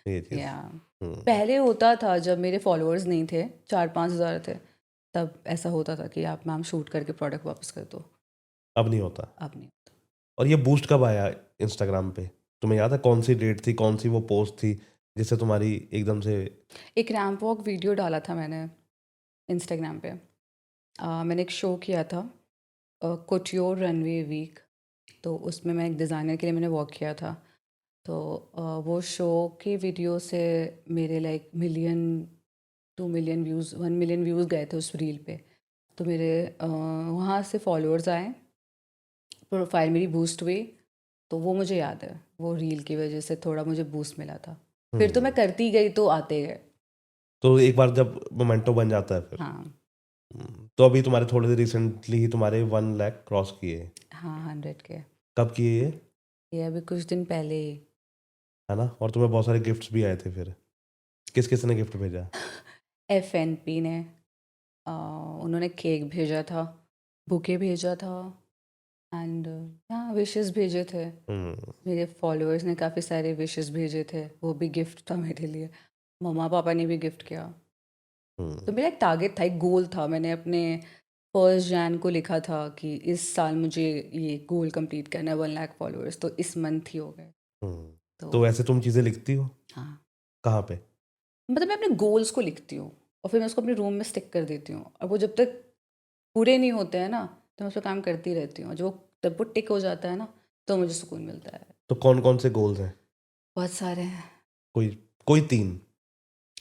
ये चीज़। या हम्म पहले होता था जब मेरे फॉलोअर्स नहीं थे, 4-5 हज़ार थे, तब ऐसा होता था कि आप मैम शूट करके प्रोडक्ट वापस कर दो। अब नहीं होता। अब नहीं होता। और ये बूस्ट कब आया इंस्टाग्राम पे? तुम्हें याद है कौन सी डेट थी, कौन सी वो पोस्ट थी जिससे तुम्हारी एकदम से? एक रैंप वॉक वीडियो डाला था मैंने इंस्टाग्राम पे। मैंने एक शो किया था, कुटियोर रनवे वीक, तो उसमें मैं एक डिज़ाइनर के लिए मैंने वॉक किया था। तो वो शो की वीडियो से मेरे like million 2 million views 1 million views गए थे उस रील पे। तो मेरे वहाँ से फॉलोअर्स आए, प्रोफाइल मेरी बूस्ट हुई। तो वो मुझे याद है, वो रील की वजह से थोड़ा मुझे बूस्ट मिला था। फिर तो मैं करती गई तो आते गए। तो एक बार जब मोमेंटो बन जाता है फिर। हाँ तो अभी तुम्हारे थोड़े रिसेंटली ही तुम्हारे 1 लाख क्रॉस किए। हाँ, 100 के। कब किए ये अभी कुछ दिन पहले ही। है ना? और तुम्हें बहुत सारे गिफ्ट्स भी आए थे फिर। किस किस ने गिफ्ट भेजा? FNP ने उन्होंने केक भेजा था, बुके भेजा था, एंड हाँ विशेस भेजे थे। हम्म मेरे फॉलोअर्स ने काफ़ी सारे विशेस भेजे थे, वो भी गिफ्ट था मेरे लिए। मम्मा पापा ने भी गिफ्ट किया। तो हम्म मेरा एक टारगेट था, एक गोल था। मैंने अपने 1 जैन को लिखा था कि इस साल मुझे ये गोल कंप्लीट करना है, 1 लाख फॉलोअर्स। तो इस मंथ ही हो गए। हम्म। तो तो वैसे तुम चीज़ें लिखती हो हाँ, कहाँ पे? मतलब मैं अपने गोल्स को लिखती हूँ और फिर मैं उसको अपने रूम में स्टिक कर देती हूँ, और वो जब तक पूरे नहीं होते हैं ना, तो मैं उस पर काम करती रहती हूँ। जब वो टिक हो जाता है ना, तो मुझे सुकून मिलता है। तो कौन कौन से गोल्स हैं? बहुत सारे हैं। कोई कोई 3?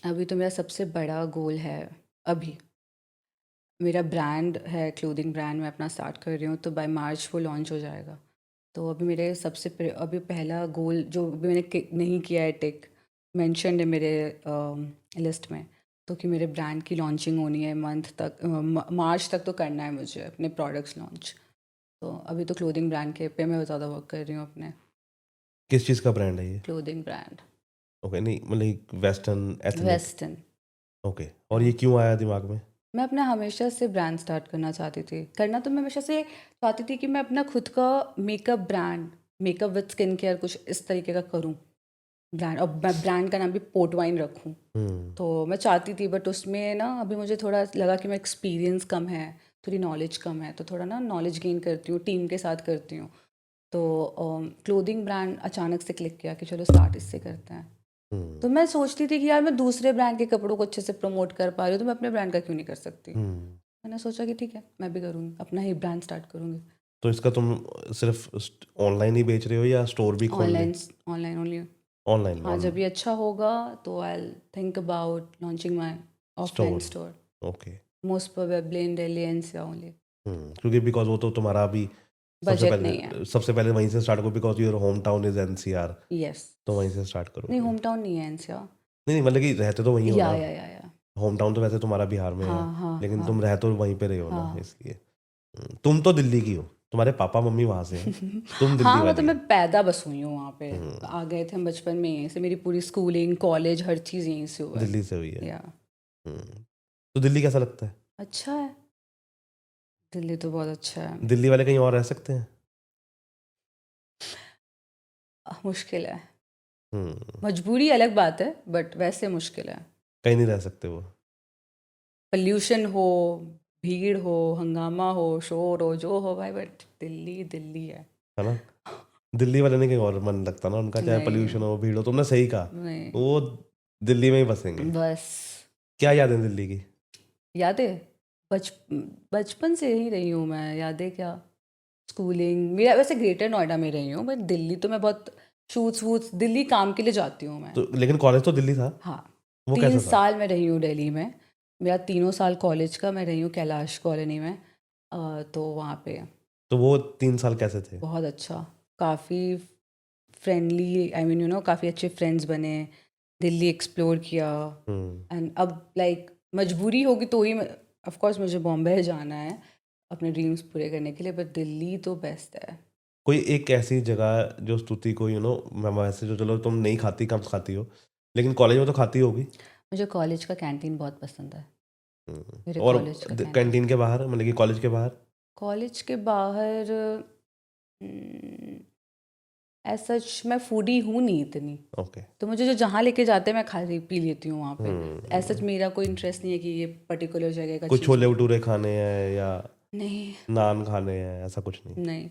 अभी तो मेरा सबसे बड़ा गोल है, अभी मेरा ब्रांड है, क्लोथिंग ब्रांड मैं अपना स्टार्ट कर रही हूँ, तो बाय मार्च वो लॉन्च हो जाएगा। तो अभी मेरे अभी पहला गोल जो अभी मैंने नहीं किया है टिक, मेंशन है मेरे लिस्ट में, तो कि मेरे ब्रांड की लॉन्चिंग होनी है मंथ तक, मार्च तक तो करना है मुझे अपने प्रोडक्ट्स लॉन्च। तो अभी तो क्लोथिंग ब्रांड के पे मैं ज़्यादा वर्क कर रही हूँ, अपने किस चीज़ का ब्रांड है ये? Clothing brand. ओके, नहीं मतलब वेस्टर्न एथनिक। वेस्टर्न। ओके, और ये क्यों आया दिमाग में? मैं अपना हमेशा से ब्रांड स्टार्ट करना चाहती थी, करना तो मैं हमेशा से चाहती थी कि मैं अपना खुद का makeup brand, makeup with skin care कुछ इस तरीके का करूं ब्रांड, और मैं ब्रांड का नाम भी पोर्ट वाइन रखूं। हम्म तो मैं चाहती थी, बट उसमें ना अभी मुझे थोड़ा लगा कि मैं एक्सपीरियंस कम है, थोड़ी नॉलेज कम है, तो थोड़ा ना नॉलेज गेन करती हूँ, टीम के साथ करती हूँ। तो क्लोथिंग ब्रांड अचानक से क्लिक किया कि चलो स्टार्ट इससे करते हैं। हम्म तो मैं सोचती थी कि यार मैं दूसरे ब्रांड के कपड़ों को अच्छे से प्रमोट कर पा रही हूँ, तो मैं अपने ब्रांड का क्यों नहीं कर सकती। हम्म। मैंने सोचा कि ठीक है, मैं भी करूँगी, अपना ही ब्रांड स्टार्ट करूँगी। तो इसका तुम सिर्फ ऑनलाइन ही बेच रहे हो या स्टोर भी खोल ले? Online, online only. ऑनलाइन हाँ, ऑन जब ये अच्छा होगा तो I think about launching my offline store. Store, okay. Most probably in Delhi NCR only. क्योंकि बिकॉज वो तो तुम्हारा अभी बजट नहीं है। सबसे पहले वहीं से स्टार्ट करो, because your home town is NCR. Yes. तो वहीं से स्टार्ट नहीं, करोगे? होम टाउन नहीं है एनसीआर। नहीं नहीं, मतलब कि रहते तो वहीं हो ना। या होम टाउन तो वैसे तुम्हारा बिहार में है, हाँ हाँ लेकिन हाँ तुम रह तो वहीं पे रहे हो ना, हाँ। इसलिए। तुम तो दिल्ली की हो, तुम्हारे पापा मम्मी वहां से हैं, तुम दिल्ली हाँ, वो तो वाली मैं हो। पैदा बस हुई हूँ वहाँ पे। हम्म, आ गए थे हम बचपन में, यहीं से मेरी पूरी स्कूलिंग कॉलेज हर चीज़ यहीं से हुआ है। दिल्ली से हुई है। या हम्म, तो दिल्ली कैसा लगता है? अच्छा है, दिल्ली तो बहुत अच्छा है। दिल्ली वाले कहीं और रह सकते हैं? मुश्किल है। हम्म। मजबूरी अलग बात है, बट वैसे मुश्किल है। कहीं नहीं रह सकते वो? पल्यूशन हो, भीड़ हो, हंगामा हो, शोर हो, जो हो भाई, बट दिल्ली दिल्ली है। है ना? दिल्ली वाले नहीं कहीं और मन लगता ना उनका, चाहे नहीं पोल्यूशन हो भीड़ हो, तुमने सही कहा। नहीं, वो दिल्ली में ही बसेंगे। बस। क्या याद है दिल्ली की? यादें, बच बचपन से ही रही हूँ मैं। यादें क्या, स्कूलिंग मेरा वैसे ग्रेटर नोएडा में रही हूँ, बट दिल्ली तो मैं बहुत शूट्स वूट्स, दिल्ली काम के लिए जाती हूँ मैं। तो लेकिन कॉलेज तो दिल्ली था, हाँ, वो तीन कैसा था? साल मैं रही हूँ दिल्ली में। मेरा 3 साल कॉलेज का मैं रही हूँ कैलाश कॉलोनी में। तो वहाँ पे तो वो 3 साल कैसे थे? बहुत अच्छा, काफ़ी फ्रेंडली, आई मीन काफ़ी अच्छे फ्रेंड्स बने, दिल्ली एक्सप्लोर किया। हम्म एंड अब लाइक मजबूरी होगी तो ही, ऑफ कोर्स मुझे बॉम्बे जाना है अपने ड्रीम्स पूरे करने के लिए, बट दिल्ली तो बेस्ट है। कोई एक ऐसी जगह जो स्तुति को मैं वैसे जो चलो तुम नहीं खाती, कम खाती हो, लेकिन कॉलेज में तो खाती होगी। मुझे कॉलेज का कैंटीन बहुत पसंद है, मेरे और कॉलेज का कैंटीन। कैंटीन के बाहर, मतलब कि कॉलेज के बाहर। कॉलेज के बाहर ऐसा मैं फूडी हूँ नहीं इतनी, ओके। तो मुझे जो जहाँ लेके जाते हैं मैं खा पी लेती हूँ वहाँ पे। ऐसा हम्म मेरा कोई इंटरेस्ट नहीं है कि ये पर्टिकुलर जगह का कुछ चीज़ छोले हो। भटूरे खाने हैं या नहीं नान खाने हैं, ऐसा कुछ नहीं। नहीं,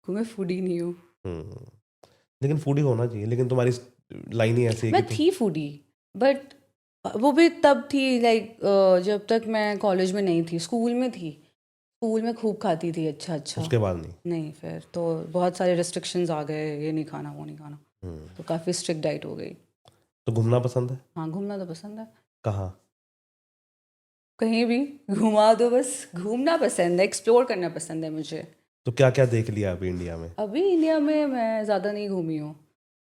मैं फूडी नहीं हूँ। हम्म लेकिन फूडी होना चाहिए, लेकिन तुम्हारी लाइन ही ऐसी है कि मैं तुम। थी फूडी, बट वो भी तब थी लाइक जब तक मैं कॉलेज में नहीं थी, स्कूल में थी। स्कूल में खूब खाती थी, अच्छा अच्छा। उसके बाद नहीं। नहीं, फिर तो बहुत सारे रिस्ट्रिक्शंस आ गए, ये नहीं खाना वो नहीं खाना, हम्म तो काफ़ी स्ट्रिक्ट डाइट हो गई। तो घूमना पसंद है? हाँ, घूमना तो पसंद है, कहाँ? कहीं भी घुमा दो, बस घूमना पसंद है, एक्सप्लोर करना पसंद है मुझे। तो क्या क्या देख लिया अभी इंडिया में? अभी इंडिया में मैं ज़्यादा नहीं घूमी हूँ।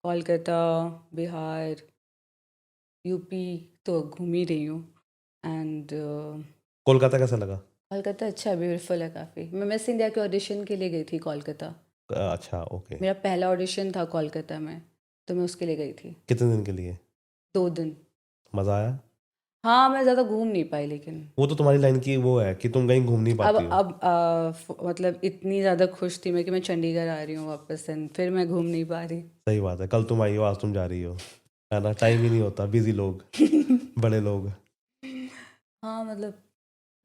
कोलकाता, बिहार, यूपी तो घूम ही रही हूँ। एंड कोलकाता कैसा लगा? कोलकाता अच्छा है, ब्यूटीफुल है काफ़ी। मैं मिस इंडिया के ऑडिशन के लिए गई थी कोलकाता। अच्छा, ओके। मेरा पहला ऑडिशन था कोलकाता में, तो मैं उसके लिए गई थी। कितने दिन के लिए? 2 दिन। मज़ा आया? हाँ, मैं ज़्यादा घूम नहीं पाई, लेकिन वो तो तुम्हारी लाइन की वो है कि तुम कहीं घूम नहीं अब पाती हो। मतलब इतनी ज़्यादा खुश थी मैं कि मैं चंडीगढ़ आ रही हूँ वापस से, फिर मैं घूम नहीं पा रही। सही बात है, कल तुम आई हो, आज तुम जा रही हो, है ना? टाइम ही नहीं होता, बिजी लोग, बड़े लोग। हाँ मतलब,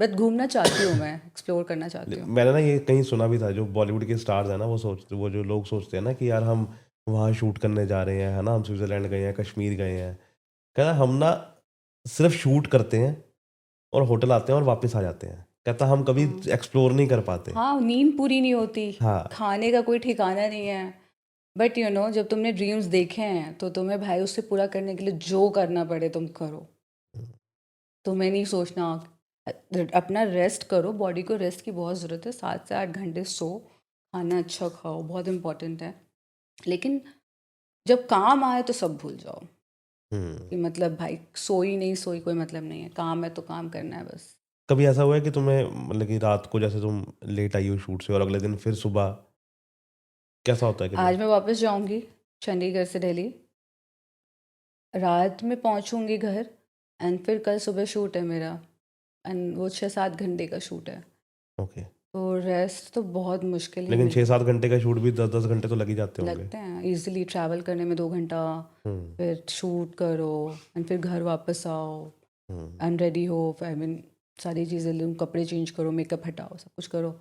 बट घूमना चाहती हूँ, मैं एक्सप्लोर करना चाहती हूँ। मैंने ना ये कहीं सुना भी था, जो बॉलीवुड के स्टार्स हैं ना, वो जो लोग सोचते हैं ना कि यार हम वहाँ शूट करने जा रहे हैं, है ना, हम स्विट्जरलैंड गए हैं, कश्मीर गए हैं। कहता हम ना सिर्फ शूट करते हैं और होटल आते हैं और वापस आ जाते हैं। कहता हम कभी हाँ एक्सप्लोर नहीं कर पाते। हाँ, नींद पूरी नहीं होती, हाँ। खाने का कोई ठिकाना नहीं है। बट जब तुमने ड्रीम्स देखे हैं तो तुम्हें भाई उससे पूरा करने के लिए जो करना पड़े तुम करो। तुम्हें नहीं सोचना, अपना रेस्ट करो, बॉडी को रेस्ट की बहुत ज़रूरत है, 7 से 8 घंटे सो, खाना अच्छा खाओ, बहुत इम्पोर्टेंट है। लेकिन जब काम आए तो सब भूल जाओ, हम्म कि मतलब भाई सोई नहीं सोई कोई मतलब नहीं है, काम है तो काम करना है बस। कभी ऐसा हुआ है कि तुम्हें, मतलब कि रात को जैसे तुम लेट आई हो शूट से और अगले दिन फिर सुबह, कैसा होता है कि नहीं? आज मैं वापस जाऊंगी चंडीगढ़ से दिल्ली, रात में पहुंचूंगी घर, एंड फिर कल सुबह शूट है मेरा, एंड वो 6-7 घंटे का शूट है, ओके। तो रेस्ट तो बहुत मुश्किल ही लेकिन मिल 6-7 घंटे का शूट भी 10-10 घंटे तो लग ही जाते होंगे। लगते हैं। इजीली ट्रैवल करने में 2 घंटा, हम्म फिर शूट करो, एंड फिर घर वापस आओ, हम्म एंड रेडी हो, आई मीन सारी चीज़ें लो, कपड़े चेंज करो, मेकअप हटाओ, सब कुछ करो,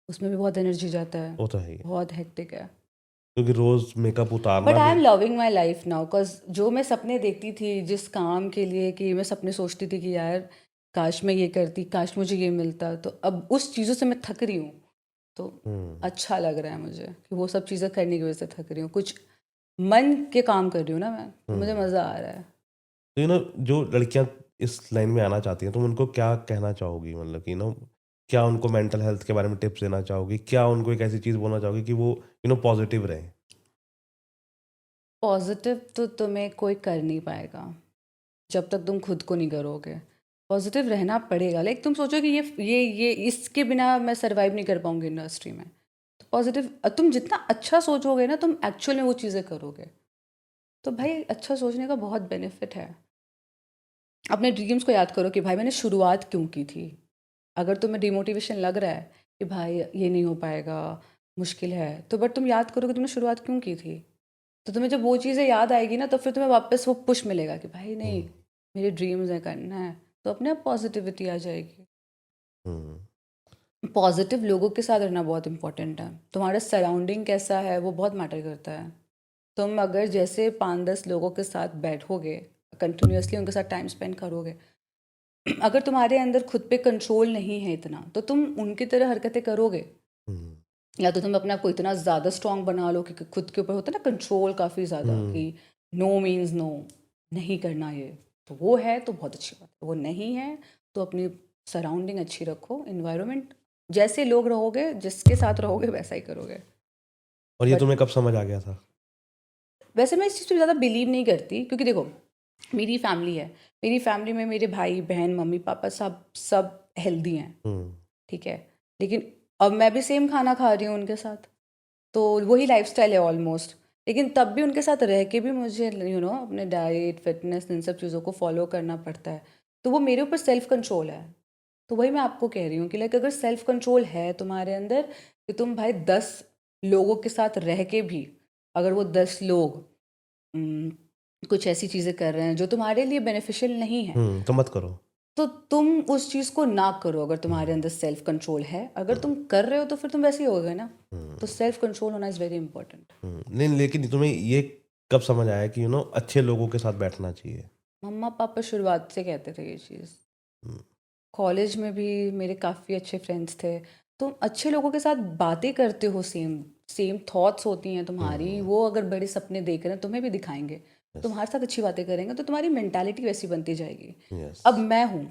उसमें भी बहुत एनर्जी जाता है, वो तो है ही, बहुत हेक्टिक है। क्योंकि रोज मेकअप बट उतारना आई भी। Am loving my life now, because जो मैं सपने देखती थी जिस काम के लिए, कि मैं सपने सोचती थी कि यार काश मैं ये करती, काश मुझे ये मिलता, तो अब उस चीज़ों से मैं थक रही हूँ, तो हम्म अच्छा लग रहा है मुझे कि वो सब चीज़ें करने की वजह से थक रही हूँ, कुछ मन के काम कर रही हूँ ना मैं, तो मुझे हम्म मज़ा आ रहा है। तो जो लड़कियां इस लाइन में आना चाहती हैं, तुम उनको क्या कहना चाहोगी? मतलब कि क्या उनको मेंटल हेल्थ के बारे में टिप्स देना चाहोगी? क्या उनको एक ऐसी चीज़ बोलना चाहोगी कि वो पॉजिटिव रहे? पॉजिटिव तो तुम्हें कोई कर नहीं पाएगा जब तक तुम खुद को नहीं करोगे। पॉजिटिव रहना पड़ेगा, लाइक तुम सोचो कि ये इसके बिना मैं सरवाइव नहीं कर पाऊंगी इंडस्ट्री में, तो पॉजिटिव तुम जितना अच्छा सोचोगे ना, तुम एक्चुअल में वो चीज़ें करोगे। तो भाई अच्छा सोचने का बहुत बेनिफिट है। अपने ड्रीम्स को याद करो कि भाई मैंने शुरुआत क्यों की थी। अगर तुम्हें डिमोटिवेशन लग रहा है कि भाई ये नहीं हो पाएगा, मुश्किल है, तो बट तुम याद करो कि तुमने शुरुआत क्यों की थी। तो तुम्हें जब वो चीज़ें याद आएगी ना, तो फिर तुम्हें वापस वो पुश मिलेगा कि भाई नहीं, हम्म मेरे ड्रीम्स है, करना है, तो अपने आप पॉजिटिविटी आ जाएगी। हम्म पॉजिटिव लोगों के साथ रहना बहुत इंपॉर्टेंट है। तुम्हारा सराउंडिंग कैसा है वो बहुत मैटर करता है। तुम अगर जैसे 5-10 लोगों के साथ बैठोगे, कंटिन्यूसली उनके साथ टाइम स्पेंड करोगे, अगर तुम्हारे अंदर खुद पे कंट्रोल नहीं है इतना, तो तुम उनकी तरह हरकतें करोगे। हम्म या तो तुम अपने आप को इतना ज़्यादा स्ट्रांग बना लो कि खुद के ऊपर होता है ना कंट्रोल काफ़ी ज़्यादा, हम्म कि नो मीन्स नो, नहीं करना ये, तो वो है तो बहुत अच्छी बात है। वो नहीं है तो अपनी सराउंडिंग अच्छी रखो, इन्वायरमेंट, जैसे लोग रहोगे, जिसके साथ रहोगे वैसा ही करोगे। और ये बट तुम्हें कब समझ आ गया था? वैसे मैं इस चीज़ पे ज़्यादा बिलीव नहीं करती, क्योंकि देखो मेरी फैमिली है, मेरी फैमिली में मेरे भाई बहन मम्मी पापा सब सब हेल्दी हैं, हम्म ठीक है, लेकिन अब मैं भी सेम खाना खा रही हूँ उनके साथ, तो वही लाइफस्टाइल है ऑलमोस्ट। लेकिन तब भी उनके साथ रह के भी मुझे अपने डाइट फिटनेस इन सब चीज़ों को फॉलो करना पड़ता है। तो वो मेरे ऊपर सेल्फ कंट्रोल है। तो वही मैं आपको कह रही हूँ कि लाइक अगर सेल्फ कंट्रोल है तुम्हारे अंदर कि तुम भाई 10 लोगों के साथ रह के भी अगर वो 10 लोग उम, कुछ ऐसी चीज़ें कर रहे हैं जो तुम्हारे लिए बेनिफिशियल नहीं है, तो मत करो। तो तुम उस चीज़ को ना करो। अगर तुम्हारे अंदर सेल्फ कंट्रोल है, अगर तुम कर रहे हो तो फिर तुम वैसे ही होगे ना। तो सेल्फ कंट्रोल होना इज़ वेरी इंपॉर्टेंट। नहीं, लेकिन तुम्हें ये कब समझ आया कि अच्छे लोगों के साथ बैठना चाहिए? मम्मा पापा शुरुआत से कहते थे ये चीज़। हम्म, कॉलेज में भी मेरे काफ़ी अच्छे फ्रेंड्स थे। तुम अच्छे लोगों के साथ बातें करते हो, सेम सेम थॉट्स होती हैं तुम्हारी। वो अगर बड़े सपने देख रहे हैं तुम्हें भी दिखाएंगे, तुम्हारे साथ अच्छी बातें करेंगे, तो तुम्हारी मेंटालिटी वैसी बनती जाएगी। यस। अब मैं हूँ,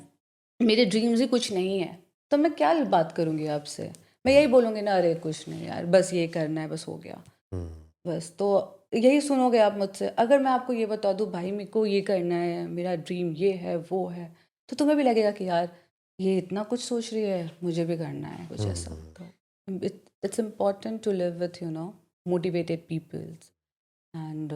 मेरे ड्रीम्स ही कुछ नहीं है, तो मैं क्या बात करूँगी आपसे। मैं यही बोलूँगी ना, अरे कुछ नहीं यार, बस ये करना है, बस हो गया, बस। तो यही सुनोगे आप मुझसे। अगर मैं आपको ये बता दूँ भाई मेरे को ये करना है, मेरा ड्रीम ये है वो है, तो तुम्हें भी लगेगा कि यार ये इतना कुछ सोच रही है, मुझे भी करना है कुछ ऐसा। तो it's important to live with motivated peoples and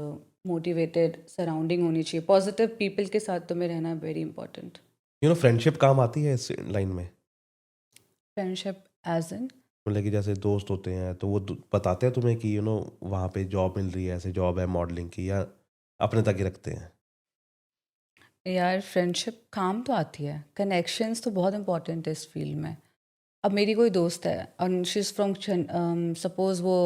motivated surrounding होनी चाहिए। पॉजिटिव पीपल के साथ तुम्हें रहना वेरी इंपॉर्टेंट। फ्रेंडशिप काम आती है इस लाइन में? फ्रेंडशिप एज इन मतलब कि जैसे दोस्त होते हैं तो वो बताते हैं तुम्हें कि वहाँ पे जॉब मिल रही है, ऐसे जॉब है मॉडलिंग की, या अपने तक ही रखते हैं? यार फ्रेंडशिप काम तो आती है, कनेक्शंस तो बहुत इंपॉर्टेंट है इस फील्ड में। अब मेरी कोई दोस्त है और शी इज़ फ्रॉम सपोज़ वो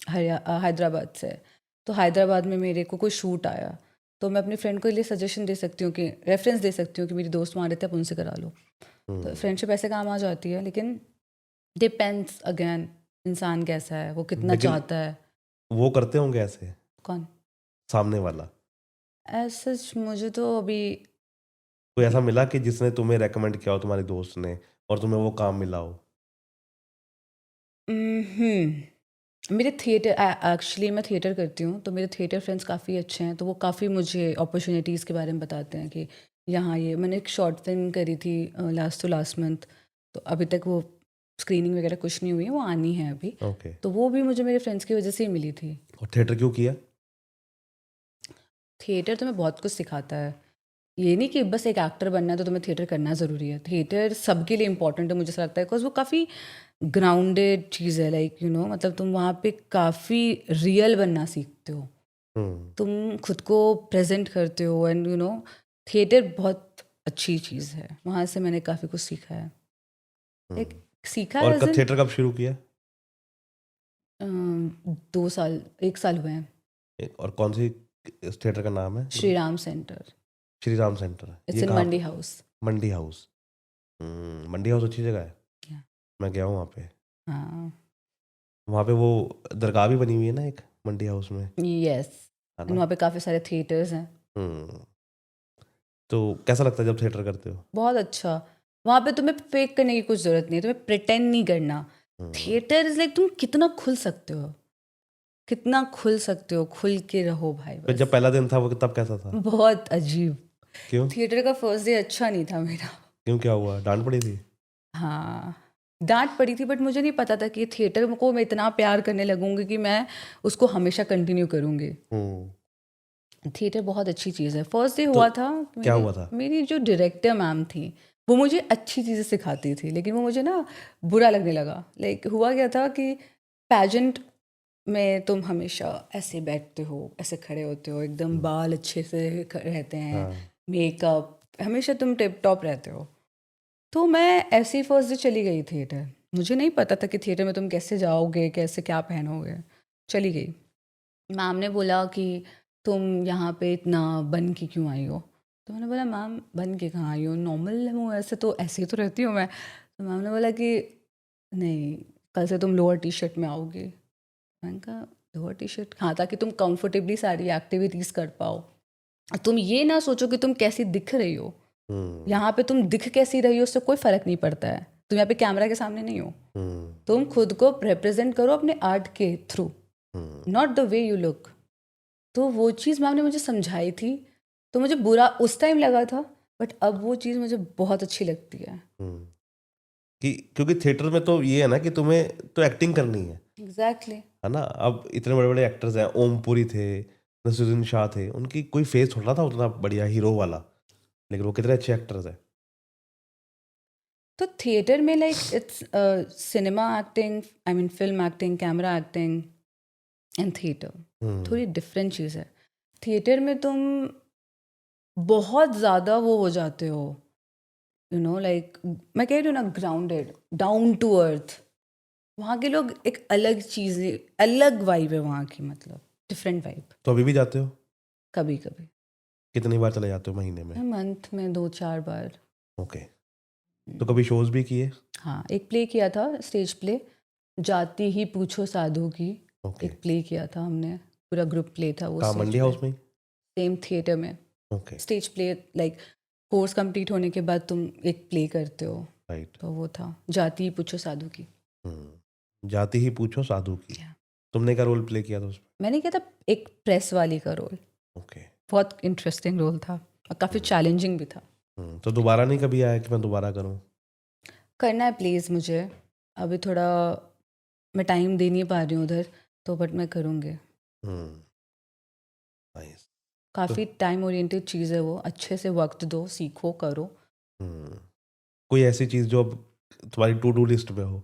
हैदराबाद से है। तो हैदराबाद में मेरे को कोई शूट आया, तो मैं अपनी फ्रेंड को लिए सजेशन दे सकती हूँ, कि रेफरेंस दे सकती हूँ कि मेरी दोस्त वहाँ रहते हैं, आप उनसे करा लो। तो फ्रेंडशिप ऐसे काम आ जाती है, लेकिन डिपेंड्स अगेन इंसान कैसा है, वो कितना लेकिन चाहता है। वो करते होंगे ऐसे, कौन? सामने वाला? ऐसा मुझे तो अभी कोई ऐसा मिला कि जिसने तुम्हें रेकमेंड किया हो तुम्हारी दोस्त ने और तुम्हें वो काम मिला हो? मेरे थिएटर एक्चुअली मैं थिएटर करती हूँ, तो मेरे थिएटर फ्रेंड्स काफ़ी अच्छे हैं। तो वो काफ़ी मुझे अपॉर्चुनिटीज़ के बारे में बताते हैं कि यहाँ ये मैंने एक शॉर्ट फिल्म करी थी लास्ट टू लास्ट मंथ। तो अभी तक वो स्क्रीनिंग वगैरह कुछ नहीं हुई है, वो आनी है अभी। ओके। तो वो भी मुझे मेरे फ्रेंड्स की वजह से ही मिली थी। और थिएटर क्यों किया? थिएटर तुम्हें बहुत कुछ सिखाता है। ये नहीं कि बस एक एक्टर बनना है तो तुम्हें थिएटर करना ज़रूरी है। थिएटर सबके लिए इम्पोर्टेंट है, मुझे ऐसा लगता है, बिकॉज वो काफ़ी ग्राउंडेड चीज़ है। लाइक मतलब तुम वहाँ पे काफ़ी रियल बनना सीखते हो, हम्म तुम खुद को प्रेजेंट करते हो। एंड थिएटर बहुत अच्छी चीज़ है, वहाँ से मैंने काफ़ी कुछ सीखा है। एक हम्म। सीखा और एज कब इन थिएटर कब शुरू किया? 2 साल 1 साल हुए हैं। और कौन सी थिएटर का नाम है? Shri Ram centre, Shri Ram centre, it's ये इन कहाँ मंडी पे? हाउस। मंडी हाउस। मंडी हाउस अच्छी जगह है, मैं गया हूँ वहाँ पे। हाँ, वहाँ पे वो दरगाह भी बनी हुई है ना एक, मंडी हाउस में, यस। है एंड ना? वहाँ पे काफ़ी सारे थिएटर्स हैं। हम्म तो कैसा लगता है जब थिएटर करते हो? बहुत अच्छा। वहाँ पे तुम्हें फेक करने की कुछ ज़रूरत नहीं है, तुम्हें प्रिटेंड नहीं करना। हम्म थिएटर इज़ लाइक तुम कितना खुल सकते हो, कितना खुल सकते हो, खुल के रहो भाई फिर जब बस। पहला दिन था वो तब कैसा था? बहुत अजीब। क्यों? थिएटर का फर्स्ट डे अच्छा नहीं था मेरा। क्यों, क्या हुआ? डांट पड़ी थी? हाँ, डांट पड़ी थी, बट मुझे नहीं पता था कि थिएटर को मैं इतना प्यार करने लगूंगी कि मैं उसको हमेशा कंटिन्यू करूंगी। हम्म थिएटर बहुत अच्छी चीज़ है। फर्स्ट डे तो हुआ था, क्या मेरी हुआ था? मेरी जो डायरेक्टर मैम थी वो मुझे अच्छी चीज़ें सिखाती थी, लेकिन वो मुझे ना बुरा लगने लगा। लाइक हुआ क्या था कि पैजेंट में तुम हमेशा ऐसे बैठते हो, ऐसे खड़े होते हो, एकदम बाल अच्छे से रहते हैं, हाँ। मेकअप, हमेशा तुम टिप टॉप रहते हो। तो मैं ऐसे ही फर्स्ट डे चली गई थिएटर। मुझे नहीं पता था कि थिएटर में तुम कैसे जाओगे, कैसे क्या पहनोगे। चली गई। मैम ने बोला कि तुम यहाँ पे इतना बन के क्यों आई हो? तो मैंने बोला मैम बन के कहाँ आई हो, नॉर्मल हूँ, ऐसे तो ऐसे ही तो रहती हूँ मैं। तो मैम ने बोला कि नहीं, कल से तुम लोअर टी शर्ट में आओगी। मैंने कहा लोअर टी शर्ट? हाँ, ताकि तुम कंफर्टेबली सारी एक्टिविटीज़ कर पाओ। तुम ये ना सोचो कि तुम कैसी दिख रही हो। हम्म यहाँ पे तुम दिख कैसी रही हो उससे कोई फ़र्क नहीं पड़ता है। तुम यहाँ पे कैमरा के सामने नहीं हो। हम्म तुम खुद को रिप्रेजेंट करो अपने आर्ट के through, hmm not the way you look. तो वो चीज़ मैम ने मुझे समझाई थी। तो मुझे बुरा उस टाइम लगा था, बट अब वो चीज़ मुझे बहुत अच्छी लगती है। हम्म। कि क्योंकि थिएटर में तो ये है ना कि तुम्हें तो एक्टिंग करनी है, एग्जैक्टली। है ना? अब इतने बड़े-बड़े एक्टर्स हैं, ओम पुरी थे, नसीरुद्दीन शाह थे, उनकी कोई फेस थोड़ा था उतना बढ़िया हीरो वाला, लेकिन वो कितने अच्छे एक्टर्स हैं। तो थिएटर में like it's cinema acting, I mean film acting, camera acting and theatre hmm, थोड़ी डिफरेंट चीज़ है। थिएटर में तुम बहुत ज़्यादा वो हो जाते हो, लाइक मैं कह रही हूँ ना, ग्राउंडेड, डाउन टू अर्थ। वहाँ के लोग एक अलग चीज़, अलग वाइब है वहाँ की, मतलब डिफरेंट वाइब। तो अभी भी जाते हो? कभी कभी कितनी बार चले जाते हो महीने में? मंथ में 2-4 बार। ओके। तो कभी शोज़ भी किए? हाँ, एक प्ले किया था, स्टेज प्ले, जाति ही पूछो साधु की। ओके। एक प्ले किया था हमने, पूरा ग्रुप प्ले था वो कहाँ स्टेज मंडी पे, हाउस में ही? सेम थिएटर में। Okay, stage play like course complete होने के बाद तुम एक प्ले करते हो, राइट। तो वो था जाति ही पूछो साधु की। जाति ही पूछो साधु की। Yeah. तुमने क्या रोल प्ले किया था उसमें? मैंने किया था एक प्रेस वाली का रोल। ओके। बहुत इंटरेस्टिंग रोल था और काफ़ी चैलेंजिंग भी था। तो दोबारा नहीं कभी आया कि मैं दोबारा करूँ? करना है प्लीज़ मुझे, अभी थोड़ा मैं टाइम दे नहीं पा रही हूँ उधर, तो बट मैं करूँगी। हुँ, नाइस। तो काफ़ी टाइम ओरिएंटेड चीज़ है वो, अच्छे से वक्त दो, सीखो, करो। हुँ, कोई ऐसी चीज़ जो अब तुम्हारी टू डू लिस्ट में हो?